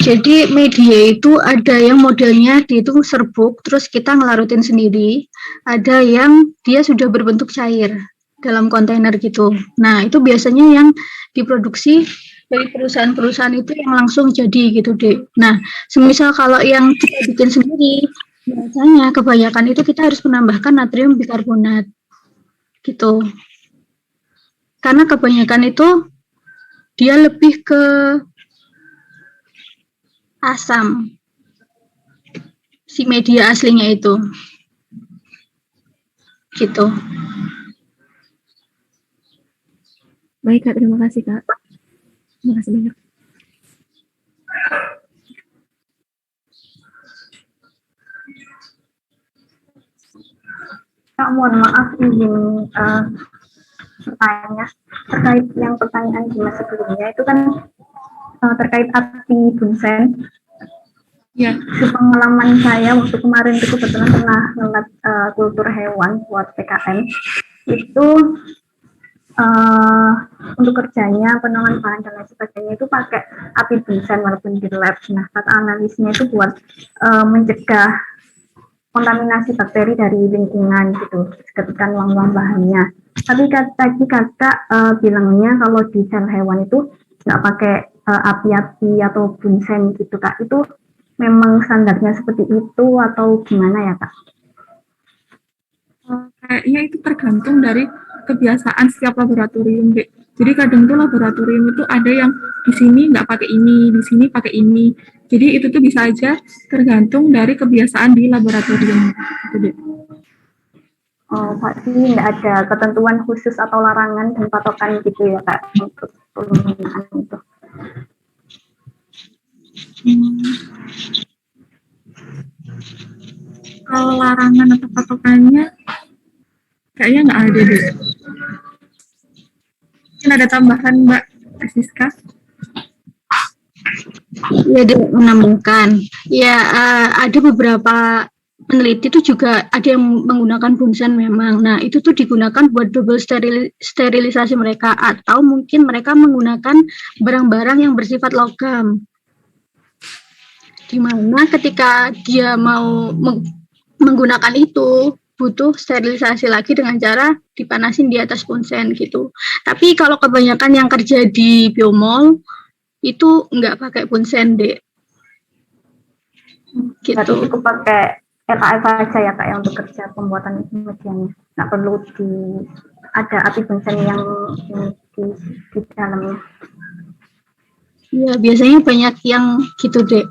Jadi media itu ada yang modelnya dia itu serbuk, terus kita ngelarutin sendiri. Ada yang dia sudah berbentuk cair dalam kontainer gitu. Nah, itu biasanya yang diproduksi dari perusahaan-perusahaan itu yang langsung jadi gitu, Dek. Nah, semisal kalau yang kita bikin sendiri, biasanya kebanyakan itu kita harus menambahkan natrium bikarbonat gitu. Karena kebanyakan itu dia lebih ke asam si media aslinya itu gitu.
Baik, Kak. Terima kasih, Kak. Terima kasih banyak.
Kak, mohon maaf izin bertanya terkait yang pertanyaan di masa sebelumnya itu kan terkait api bunsen.
Ya.
Pengalaman saya waktu kemarin itu kebetulan pernah ngelab kultur hewan buat PKN itu untuk kerjanya penanganan bahan dan lain sebagainya itu pakai api bunsen walaupun di lab. Nah, kata analisnya itu buat mencegah kontaminasi bakteri dari lingkungan gitu ketika nuang-nuang bahannya. Tapi tadi kakak bilangnya kalau di sel hewan itu nggak pakai api-api atau bunsen gitu, Kak. Itu memang standarnya seperti itu atau gimana ya, Kak?
Kayaknya itu tergantung dari kebiasaan setiap laboratorium, Dek. Jadi kadang tuh laboratorium itu ada yang di sini nggak pakai ini, di sini pakai ini. Jadi itu tuh bisa aja tergantung dari kebiasaan di laboratorium. Gitu, Dek.
Oh, pasti nggak ada ketentuan khusus atau larangan dan patokan gitu ya, Kak, untuk penggunaan itu.
Kalau larangan atau patokannya kayaknya nggak ada deh. Mungkin ada tambahan, Mbak Siska?
Ya, dia menambahkan. Ya, ada beberapa peneliti itu juga ada yang menggunakan bunsen memang. Nah, itu tuh digunakan buat double sterilisasi mereka, atau mungkin mereka menggunakan barang-barang yang bersifat logam. Dimana ketika dia mau menggunakan itu butuh sterilisasi lagi dengan cara dipanasin di atas bunsen gitu. Tapi kalau kebanyakan yang kerja di biomol itu nggak pakai bunsen, Dek. Gitu.
Berarti cukup pakai LKF aja ya, Kak, yang untuk kerja pembuatan medianya. Nggak perlu ada api bunsen yang di dalamnya.
Iya, biasanya banyak yang gitu, Dek.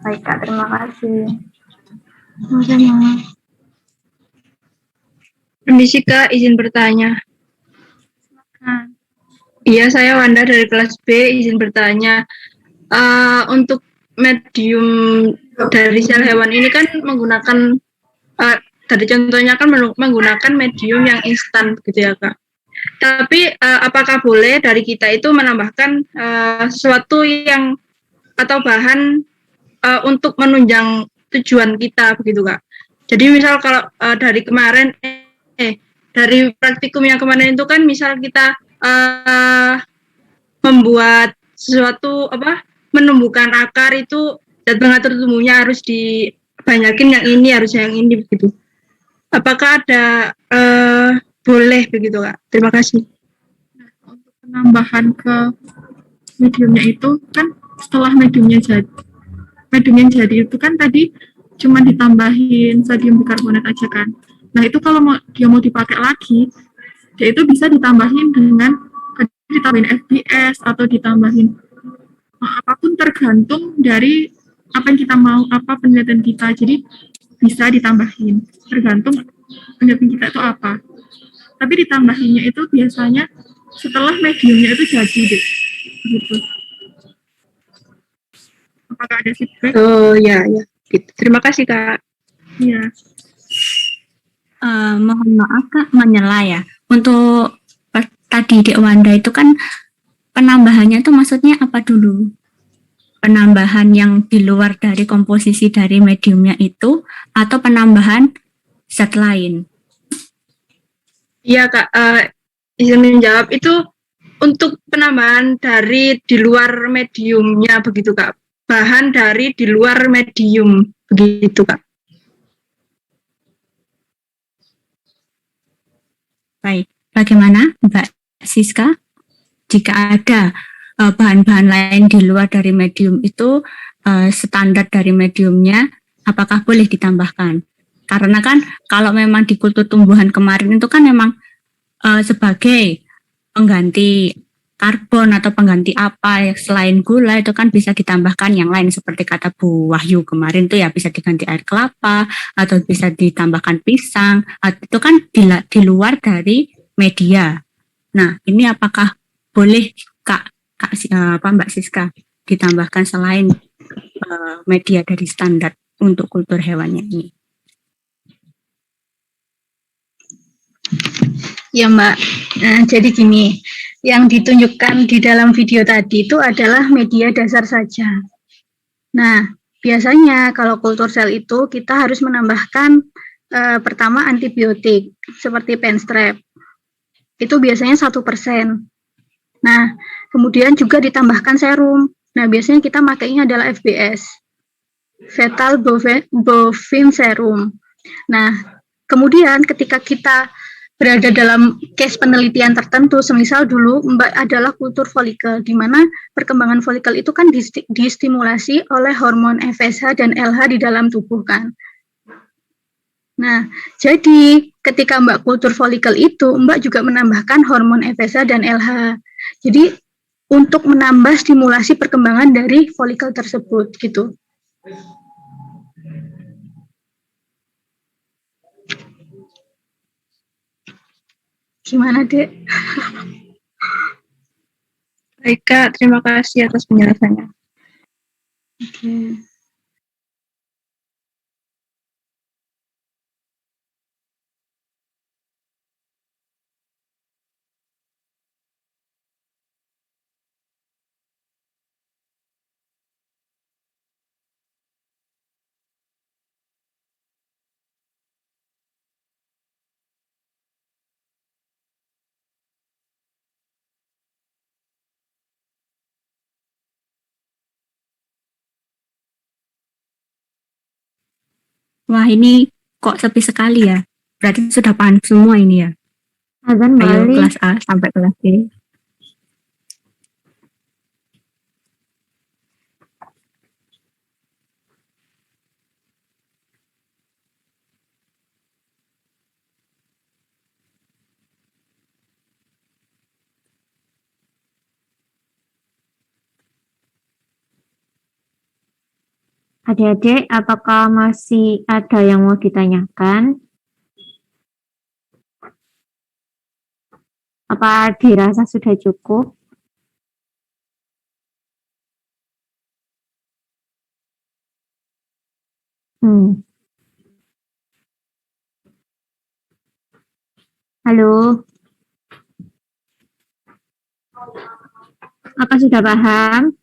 Baik, Kak, terima kasih.
Sama-sama.
Permisi, Kak, izin bertanya. Iya, saya Wanda dari kelas B, izin bertanya. Untuk medium dari sel hewan ini kan menggunakan, dari contohnya kan menggunakan medium yang instan, gitu ya, Kak. Tapi apakah boleh dari kita itu menambahkan sesuatu yang atau bahan untuk menunjang tujuan kita, begitu, Kak? Jadi misal kalau dari kemarin, dari praktikum yang kemarin itu kan misal kita membuat sesuatu menumbuhkan akar itu zat pengatur tumbuhnya harus dibanyakin, yang ini harusnya yang ini begitu. Apakah ada boleh begitu Kak? Terima kasih.
Untuk penambahan ke mediumnya itu kan setelah medium yang jadi itu kan tadi cuma ditambahin sodium bikarbonat aja kan. Nah itu kalau dia mau dipakai lagi, dia itu bisa ditambahin dengan ditambahin FBS atau ditambahin apapun tergantung dari apa yang kita mau, apa penelitian kita. Jadi bisa ditambahin tergantung penelitian kita itu apa. Tapi ditambahinnya itu biasanya setelah mediumnya itu jadi deh. Gitu. Apakah ada feedback?
Oh ya. Gitu. Terima kasih Kak.
Iya.
Mohon maaf Kak, menyela ya. Untuk tadi Dek Wanda itu kan penambahannya itu maksudnya apa dulu? Penambahan yang di luar dari komposisi dari mediumnya itu atau penambahan zat lain?
Iya Kak, izin menjawab itu untuk penambahan dari di luar mediumnya begitu Kak. Bahan dari di luar medium begitu Kak.
Baik, bagaimana Mbak Siska? Jika ada bahan-bahan lain di luar dari medium itu, standar dari mediumnya, apakah boleh ditambahkan? Karena kan kalau memang di kultur tumbuhan kemarin itu kan memang sebagai pengganti karbon atau pengganti apa selain gula itu kan bisa ditambahkan yang lain seperti kata Bu Wahyu kemarin tuh ya bisa diganti air kelapa atau bisa ditambahkan pisang, itu kan di luar dari media. Nah, ini apakah boleh Mbak Siska ditambahkan selain media dari standar untuk kultur hewannya ini?
Ya Mbak, nah, jadi gini, yang ditunjukkan di dalam video tadi itu adalah media dasar saja. Nah, biasanya kalau kultur sel itu kita harus menambahkan pertama antibiotik seperti penstrep, itu biasanya 1%. Nah, kemudian juga ditambahkan serum. Nah, biasanya kita makainya adalah FBS, fetal bovine serum. Nah, kemudian ketika kita berada dalam case penelitian tertentu, semisal dulu Mbak adalah kultur folikel, di mana perkembangan folikel itu kan distimulasi oleh hormon FSH dan LH di dalam tubuh kan. Nah, jadi ketika Mbak kultur folikel itu, Mbak juga menambahkan hormon FSH dan LH. Jadi untuk menambah stimulasi perkembangan dari folikel tersebut gitu. Gimana, Dek?
Baik Kak, terima kasih atas penjelasannya.
Oke.
Wah, ini kok sepi sekali ya? Berarti sudah paham semua ini ya?
Azan
Ayo
balik.
kelas A sampai kelas B.
Adik-adik, apakah masih ada yang mau ditanyakan? Apa dirasa sudah cukup? Halo? Apa sudah paham?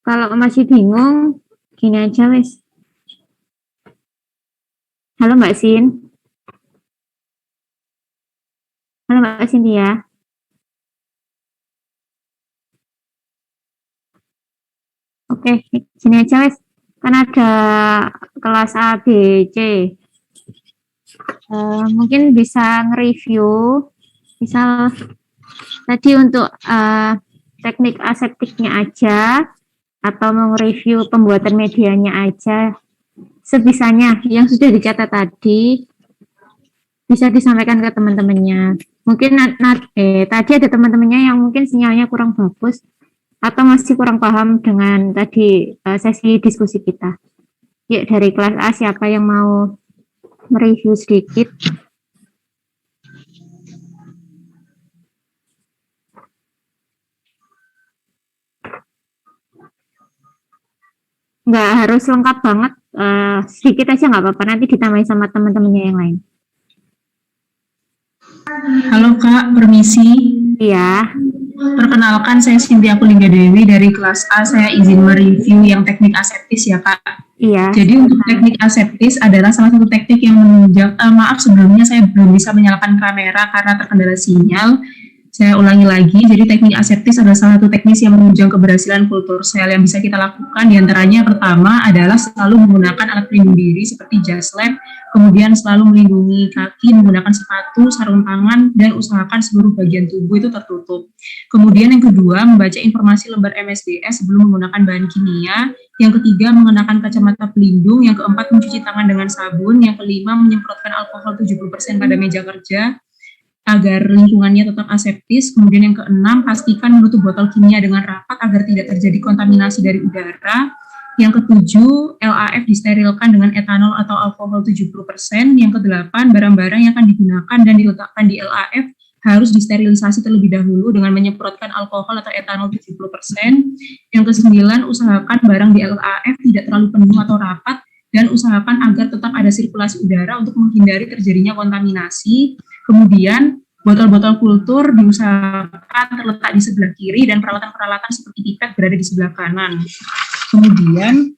Kalau masih bingung, gini aja wes. Halo Mbak Sin. Halo Mbak Cynthia. Oke, sini aja wes. Kan ada kelas A, B, C. Mungkin bisa nge-review, misal tadi untuk teknik aseptiknya aja, atau mau review pembuatan medianya aja, sebisanya yang sudah dicatat tadi, bisa disampaikan ke teman-temannya. Mungkin tadi ada teman-temannya yang mungkin sinyalnya kurang bagus, atau masih kurang paham dengan tadi sesi diskusi kita. Yuk, dari kelas A siapa yang mau mereview sedikit? Nggak harus lengkap banget, sedikit aja nggak apa-apa, nanti ditambahin sama teman-temannya yang lain.
Halo Kak, permisi.
Iya.
Perkenalkan, saya Cynthia Kulingga Dewi dari kelas A. Saya izin mereview yang teknik aseptis ya Kak.
Iya.
Jadi untuk teknik aseptis adalah salah satu teknik yang menunjang, maaf sebelumnya saya belum bisa menyalakan kamera karena terkendala sinyal. Saya ulangi lagi, jadi teknik aseptis adalah salah satu teknis yang menunjang keberhasilan kultur sel yang bisa kita lakukan. Di antaranya pertama adalah selalu menggunakan alat pelindung diri seperti jas lab, kemudian selalu melindungi kaki menggunakan sepatu, sarung tangan, dan usahakan seluruh bagian tubuh itu tertutup. Kemudian yang kedua, membaca informasi lembar MSDS sebelum menggunakan bahan kimia. Yang ketiga, mengenakan kacamata pelindung. Yang keempat, mencuci tangan dengan sabun. Yang kelima, menyemprotkan alkohol 70% pada meja kerja agar lingkungannya tetap aseptis. Kemudian yang keenam, pastikan menutup botol kimia dengan rapat agar tidak terjadi kontaminasi dari udara. Yang ketujuh, LAF disterilkan dengan etanol atau alkohol 70%. Yang kedelapan, barang-barang yang akan digunakan dan diletakkan di LAF harus disterilisasi terlebih dahulu dengan menyemprotkan alkohol atau etanol 70%. Yang kesembilan, usahakan barang di LAF tidak terlalu penuh atau rapat dan usahakan agar tetap ada sirkulasi udara untuk menghindari terjadinya kontaminasi. Kemudian, botol-botol kultur diusahakan terletak di sebelah kiri dan peralatan-peralatan seperti pipet berada di sebelah kanan. Kemudian,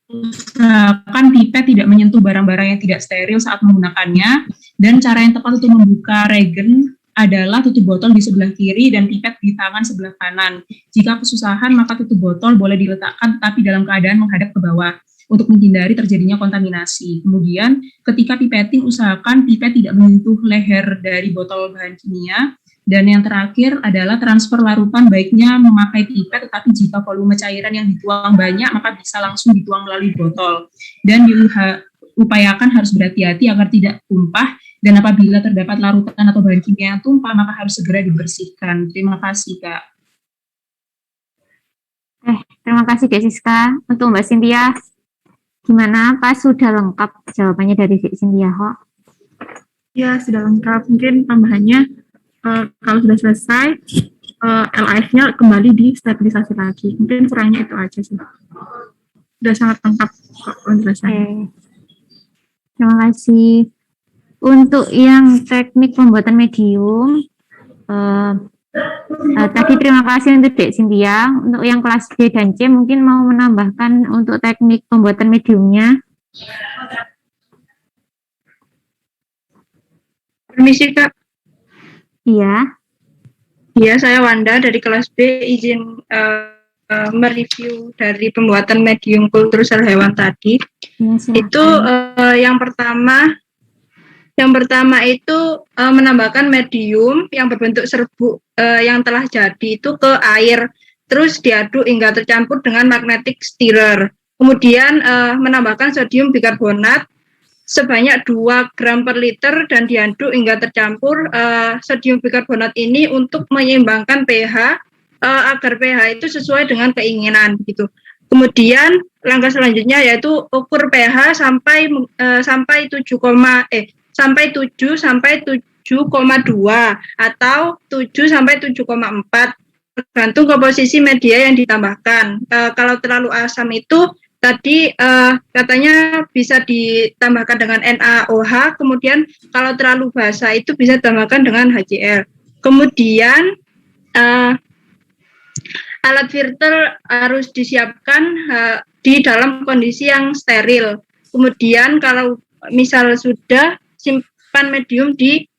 usahakan pipet tidak menyentuh barang-barang yang tidak steril saat menggunakannya, dan cara yang tepat untuk membuka regen adalah tutup botol di sebelah kiri dan pipet di tangan sebelah kanan. Jika kesusahan, maka tutup botol boleh diletakkan tetapi dalam keadaan menghadap ke bawah untuk menghindari terjadinya kontaminasi. Kemudian, ketika pipeting, usahakan pipet tidak menyentuh leher dari botol bahan kimia. Dan yang terakhir adalah transfer larutan, baiknya memakai pipet, tetapi jika volume cairan yang dituang banyak, maka bisa langsung dituang melalui botol. Dan diupayakan harus berhati-hati agar tidak tumpah, dan apabila terdapat larutan atau bahan kimia yang tumpah, maka harus segera dibersihkan. Terima kasih, Kak.
Terima kasih, Kak Siska. Untuk Mbak Cynthia, gimana? Apa sudah lengkap jawabannya dari Kak Cynthia?
Ya, sudah lengkap. Mungkin tambahannya, kalau sudah selesai, LAF-nya kembali disterilisasi lagi. Mungkin kurangnya itu aja sih. Sudah sangat lengkap kok penjelasannya.
Terima kasih. Untuk yang teknik pembuatan medium, tadi terima kasih untuk Dek Cynthia. Untuk yang kelas B dan C mungkin mau menambahkan untuk teknik pembuatan mediumnya.
Permisi Kak.
Iya.
Iya, saya Wanda dari kelas B, izin mereview dari pembuatan medium kultur sel hewan tadi.
Ya,
itu yang pertama itu menambahkan medium yang berbentuk serbuk yang telah jadi itu ke air, terus diaduk hingga tercampur dengan magnetic stirrer. Kemudian menambahkan sodium bikarbonat sebanyak 2 gram per liter dan diaduk hingga tercampur. Sodium bikarbonat ini untuk menyeimbangkan pH agar pH itu sesuai dengan keinginan gitu. Kemudian langkah selanjutnya yaitu ukur pH sampai 7 sampai 7,2 atau 7 sampai 7,4 tergantung komposisi media yang ditambahkan. Kalau terlalu asam itu tadi katanya bisa ditambahkan dengan NaOH, kemudian kalau terlalu basa itu bisa ditambahkan dengan HCl. Kemudian alat filter harus disiapkan di dalam kondisi yang steril. Kemudian kalau misal sudah, simpan medium di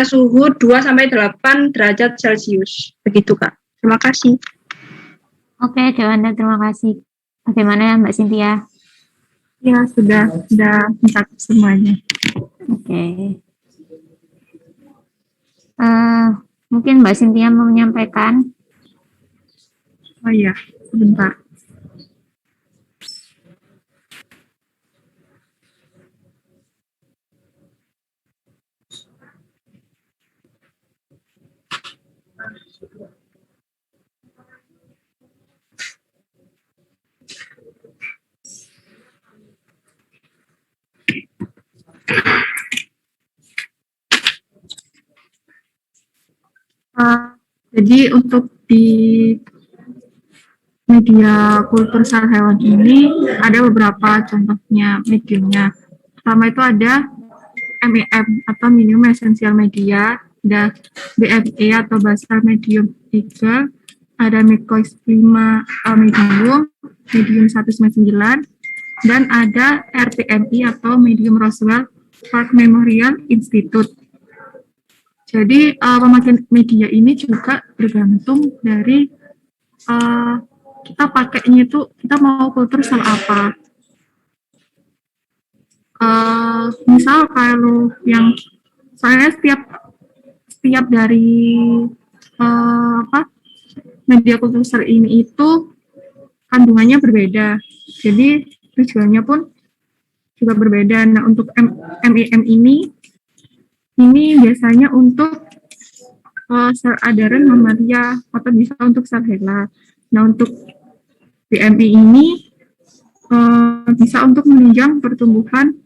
suhu 2-8 derajat Celcius. Begitu Kak. Terima kasih.
Oke, Dewanda, terima kasih. Bagaimana ya Mbak Cynthia?
Ya, sudah mencakup semuanya.
Oke. Mungkin Mbak Cynthia mau menyampaikan.
Oh iya, sebentar. Jadi untuk di media kultur sel hewan ini ada beberapa contohnya mediumnya. Pertama itu ada MEM atau minimum essential media, ada BME atau basal medium eagle, ada mycois 5 medium 1/9, dan ada RPMI atau medium Roswell Park Memorial Institute. Jadi pemakaian media ini juga bergantung dari kita pakainya itu kita mau kultur sel apa. Misal kalau yang saya setiap dari media kultur sel ini itu kandungannya berbeda. Jadi tujuannya pun juga berbeda. Nah, untuk MEM ini biasanya untuk sel adherent mamalia atau bisa untuk sel HeLa. Nah, untuk BME ini bisa untuk menunjang pertumbuhan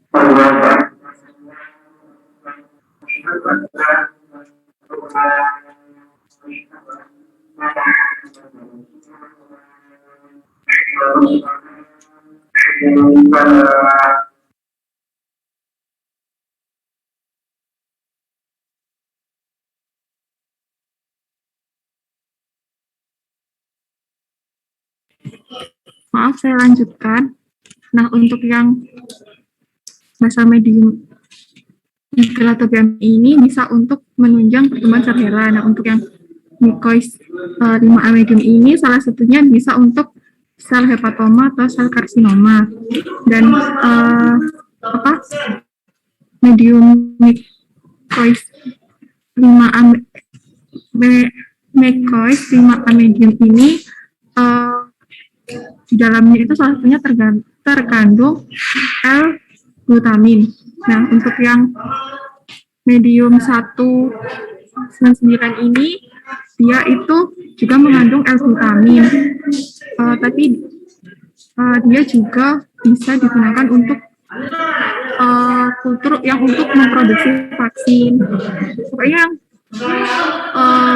Maaf, saya lanjutkan. Nah, untuk yang basal medium eagle atau BMI ini bisa untuk menunjang pertumbuhan sel HeLa. Nah, untuk yang mycois 5A medium ini salah satunya bisa untuk sel hepatoma atau sel karsinoma. Dan medium mycois 5A medium ini di dalamnya itu salah satunya terkandung L-glutamin. Nah, untuk yang medium 1/9 ini dia itu juga mengandung L-glutamin, tapi dia juga bisa digunakan untuk kultur yang untuk memproduksi vaksin. Pokoknya yang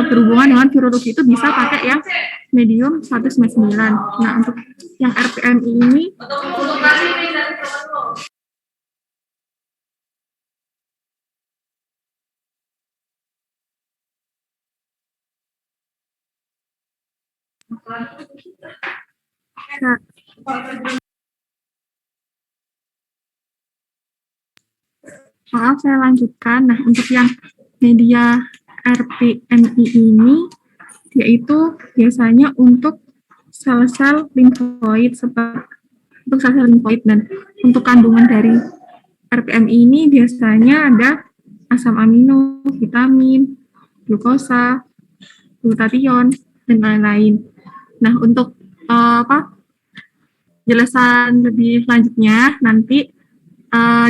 berhubungan dengan virologi itu bisa pakai yang medium 1/9. Nah, untuk yang RPMI ini maaf, saya lanjutkan. Nah, untuk yang media RPMI ini yaitu biasanya untuk sel-sel limfoid dan untuk kandungan dari RPMI ini biasanya ada asam amino, vitamin, glukosa, glutathione, dan lain-lain. Nah, untuk jelasan lebih lanjutnya nanti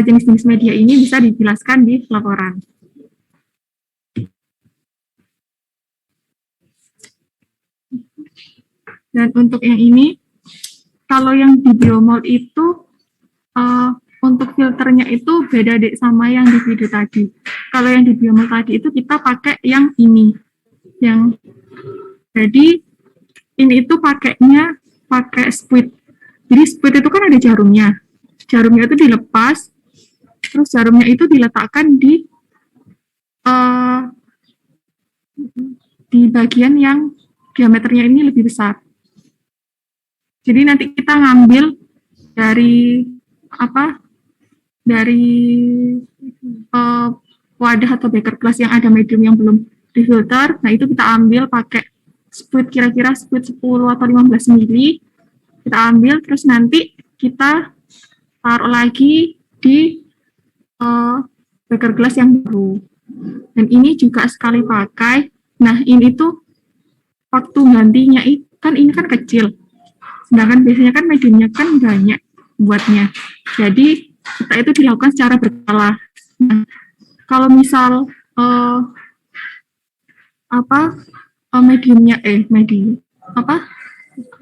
jenis-jenis media ini bisa dijelaskan di laporan. Dan untuk yang ini, kalau yang di biomol itu untuk filternya itu beda deh sama yang di video tadi. Kalau yang di biomol tadi itu kita pakai yang ini, jadi ini itu pakainya pakai squid. Jadi squid itu kan ada jarumnya. Jarumnya itu dilepas, terus jarumnya itu diletakkan di bagian yang diameternya ini lebih besar. Jadi nanti kita ngambil dari wadah atau beker glass yang ada medium yang belum difilter. Nah, itu kita ambil pakai spuit kira-kira spuit 10 atau 15 mili, kita ambil terus nanti kita taruh lagi di beker gelas yang baru. Dan ini juga sekali pakai. Nah, ini tuh waktu gantinya kan ini kan kecil. Sedangkan biasanya kan mediumnya kan banyak buatnya. Jadi kita itu dilakukan secara berkala. Nah, kalau misal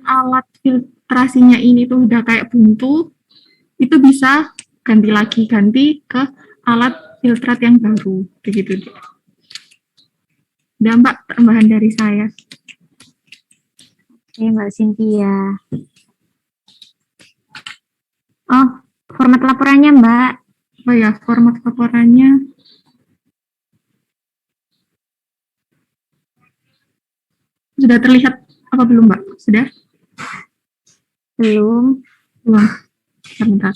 alat filtrasinya ini tuh udah kayak buntu, itu bisa ganti ke alat filtrat yang baru, begitu. Dan Mbak, tambahan dari saya.
Oke, Mbak Cynthia. Oh, format laporannya, Mbak.
Oh ya, format laporannya. Sudah terlihat apa belum, Mbak? Sudah?
Belum.
Sebentar.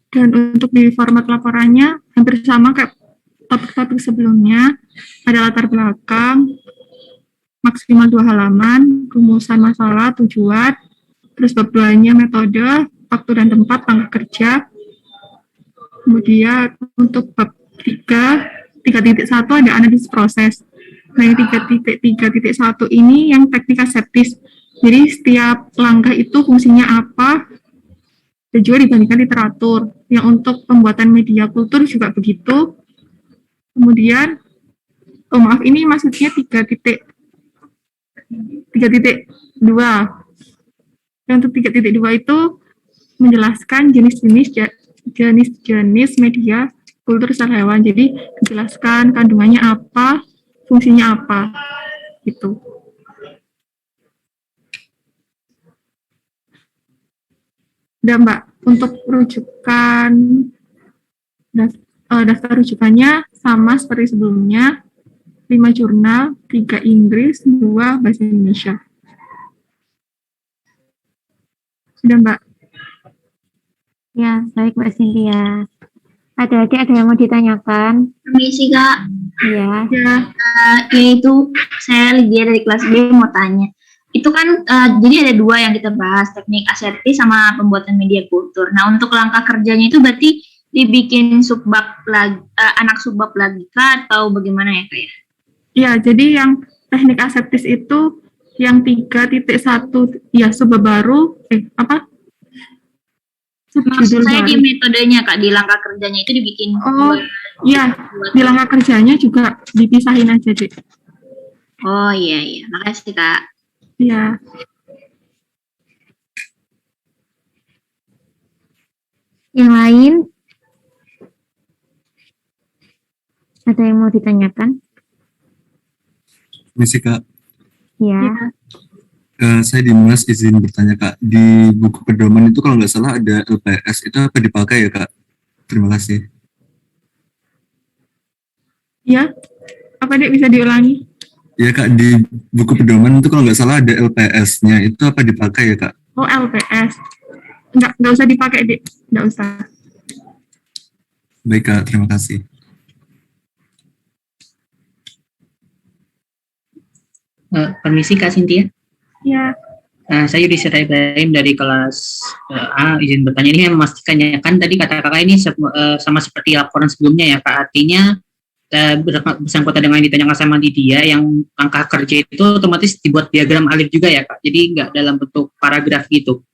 Dan untuk di format laporannya hampir sama kayak topik-topik sebelumnya. Ada latar belakang, maksimal 2 halaman, rumusan masalah, tujuan, terus bab 2-nya metode, waktu dan tempat, pangkat kerja. Kemudian untuk bab 3.1 ada analisis proses. Nah, yang 3.1 ini yang teknik aseptis. Jadi setiap langkah itu fungsinya apa, dan juga dibandingkan literatur. Yang untuk pembuatan media kultur juga begitu. Kemudian, ini maksudnya 3.2. Yang untuk 3.2 itu menjelaskan jenis-jenis media kultur sel hewan. Jadi dijelaskan kandungannya apa, fungsinya apa, gitu. Dan Mbak, untuk rujukan daftar rujukannya sama seperti sebelumnya, 5 jurnal, 3 Inggris, 2 bahasa Indonesia. Sudah, Mbak?
Ya, baik Mbak Cynthia. Adik-adik ada yang mau ditanyakan?
Permisi Kak.
Iya.
Yaitu saya Lydia dari kelas B mau tanya. Itu kan jadi ada 2 yang kita bahas, teknik aseptis sama pembuatan media kultur. Nah, untuk langkah kerjanya itu berarti dibikin subbab lagi, anak subbab lagi kah atau bagaimana ya Kak ya?
Iya, jadi yang teknik aseptis itu yang 3.1 ya subbab baru
Maksud saya di metodenya Kak, di langkah kerjanya itu dibikin.
Iya, di langkah kerjanya juga dipisahin aja, Dek.
Oh iya, makasih Kak.
Iya.
Yang lain? Ada yang mau ditanyakan?
Misi Kak.
Iya.
Saya Dimas izin bertanya Kak. Di buku pedoman itu kalau nggak salah ada LPS, itu apa dipakai ya Kak? Terima kasih.
Ya, apa Dek bisa diulangi?
Ya Kak, di buku pedoman itu kalau nggak salah ada LPS-nya, itu apa dipakai ya Kak?
Oh, LPS. Nggak usah dipakai, Dek. Nggak usah.
Baik Kak, terima kasih.
Permisi Kak Cynthia.
Ya.
Saya Yudhistira Ibrahim dari kelas A, izin bertanya. Ini memastikannya kan tadi kata kakak ini sama seperti laporan sebelumnya ya Kak, artinya bersangkutan dengan yang ditanyakan sama Lydia, yang langkah kerja itu otomatis dibuat diagram alif juga ya Kak, jadi nggak dalam bentuk paragraf gitu.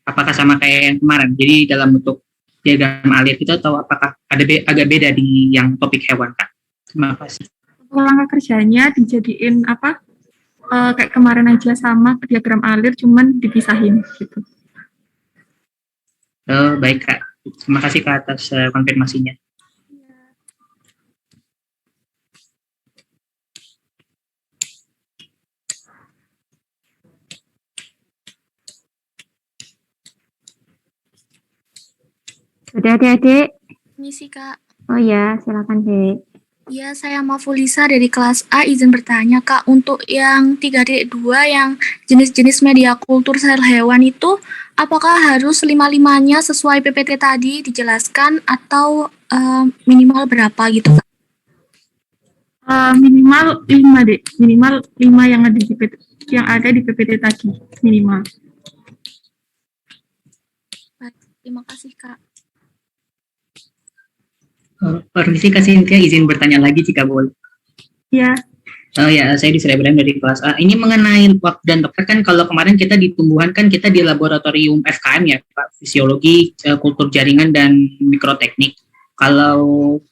Apakah sama kayak yang kemarin, jadi dalam bentuk diagram alif itu, atau apakah ada agak beda di yang topik hewan Kak? Terima kasih.
Langkah kerjanya dijadiin kayak kemarin aja sama diagram alif, cuman dipisahin gitu.
Baik Kak, terima kasih Kak atas konfirmasinya.
Udah adik-adik?
Misi Kak.
Oh ya, silakan Dek.
Ya, saya Mafulisa dari kelas A izin bertanya, Kak. Untuk yang 3.2 yang jenis-jenis media kultur sel hewan itu, apakah harus 5-5-nya sesuai PPT tadi dijelaskan atau minimal berapa gitu, Kak?
Minimal 5 deh, minimal 5 yang ada di PPT tadi, minimal.
Baik, terima kasih, Kak.
Permisi Kak Cynthia, izin bertanya lagi jika boleh.
Ya.
Ya, saya Yudhistira Ibrahim dari kelas A. Ini mengenai waktu dan dokter kan kalau kemarin kita di tumbuhan kan kita di laboratorium FKM ya, Pak, fisiologi, kultur jaringan dan mikroteknik. Kalau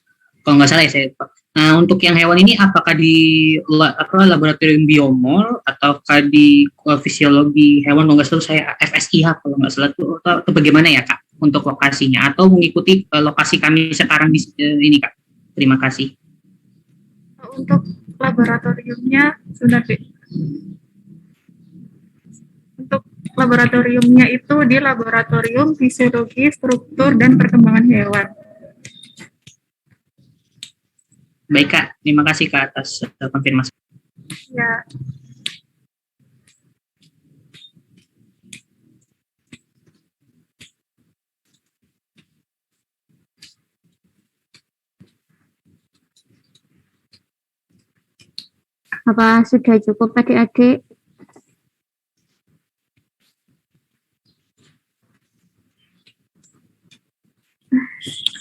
nggak salah ya saya, Pak. Nah, untuk yang hewan ini apakah di laboratorium biomol ataukah di fisiologi hewan kalau nggak salah saya FSIH kalau nggak salah itu atau bagaimana ya Kak untuk lokasinya atau mengikuti lokasi kami sekarang di ini Kak. Terima kasih.
Untuk laboratoriumnya sudah untuk laboratoriumnya itu di laboratorium fisiologi struktur dan perkembangan hewan.
Baik Kak, terima kasih Kak atas konfirmasi.
Ya.
Apa sudah cukup adik-adik?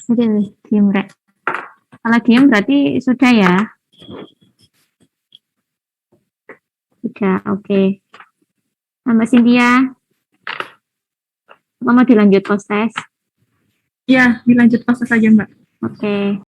Oke, diam Rek. Kalau diam berarti sudah ya? Sudah, oke. Mbak Cynthia, apa mau dilanjut proses?
Ya, dilanjut proses saja Mbak.
Oke.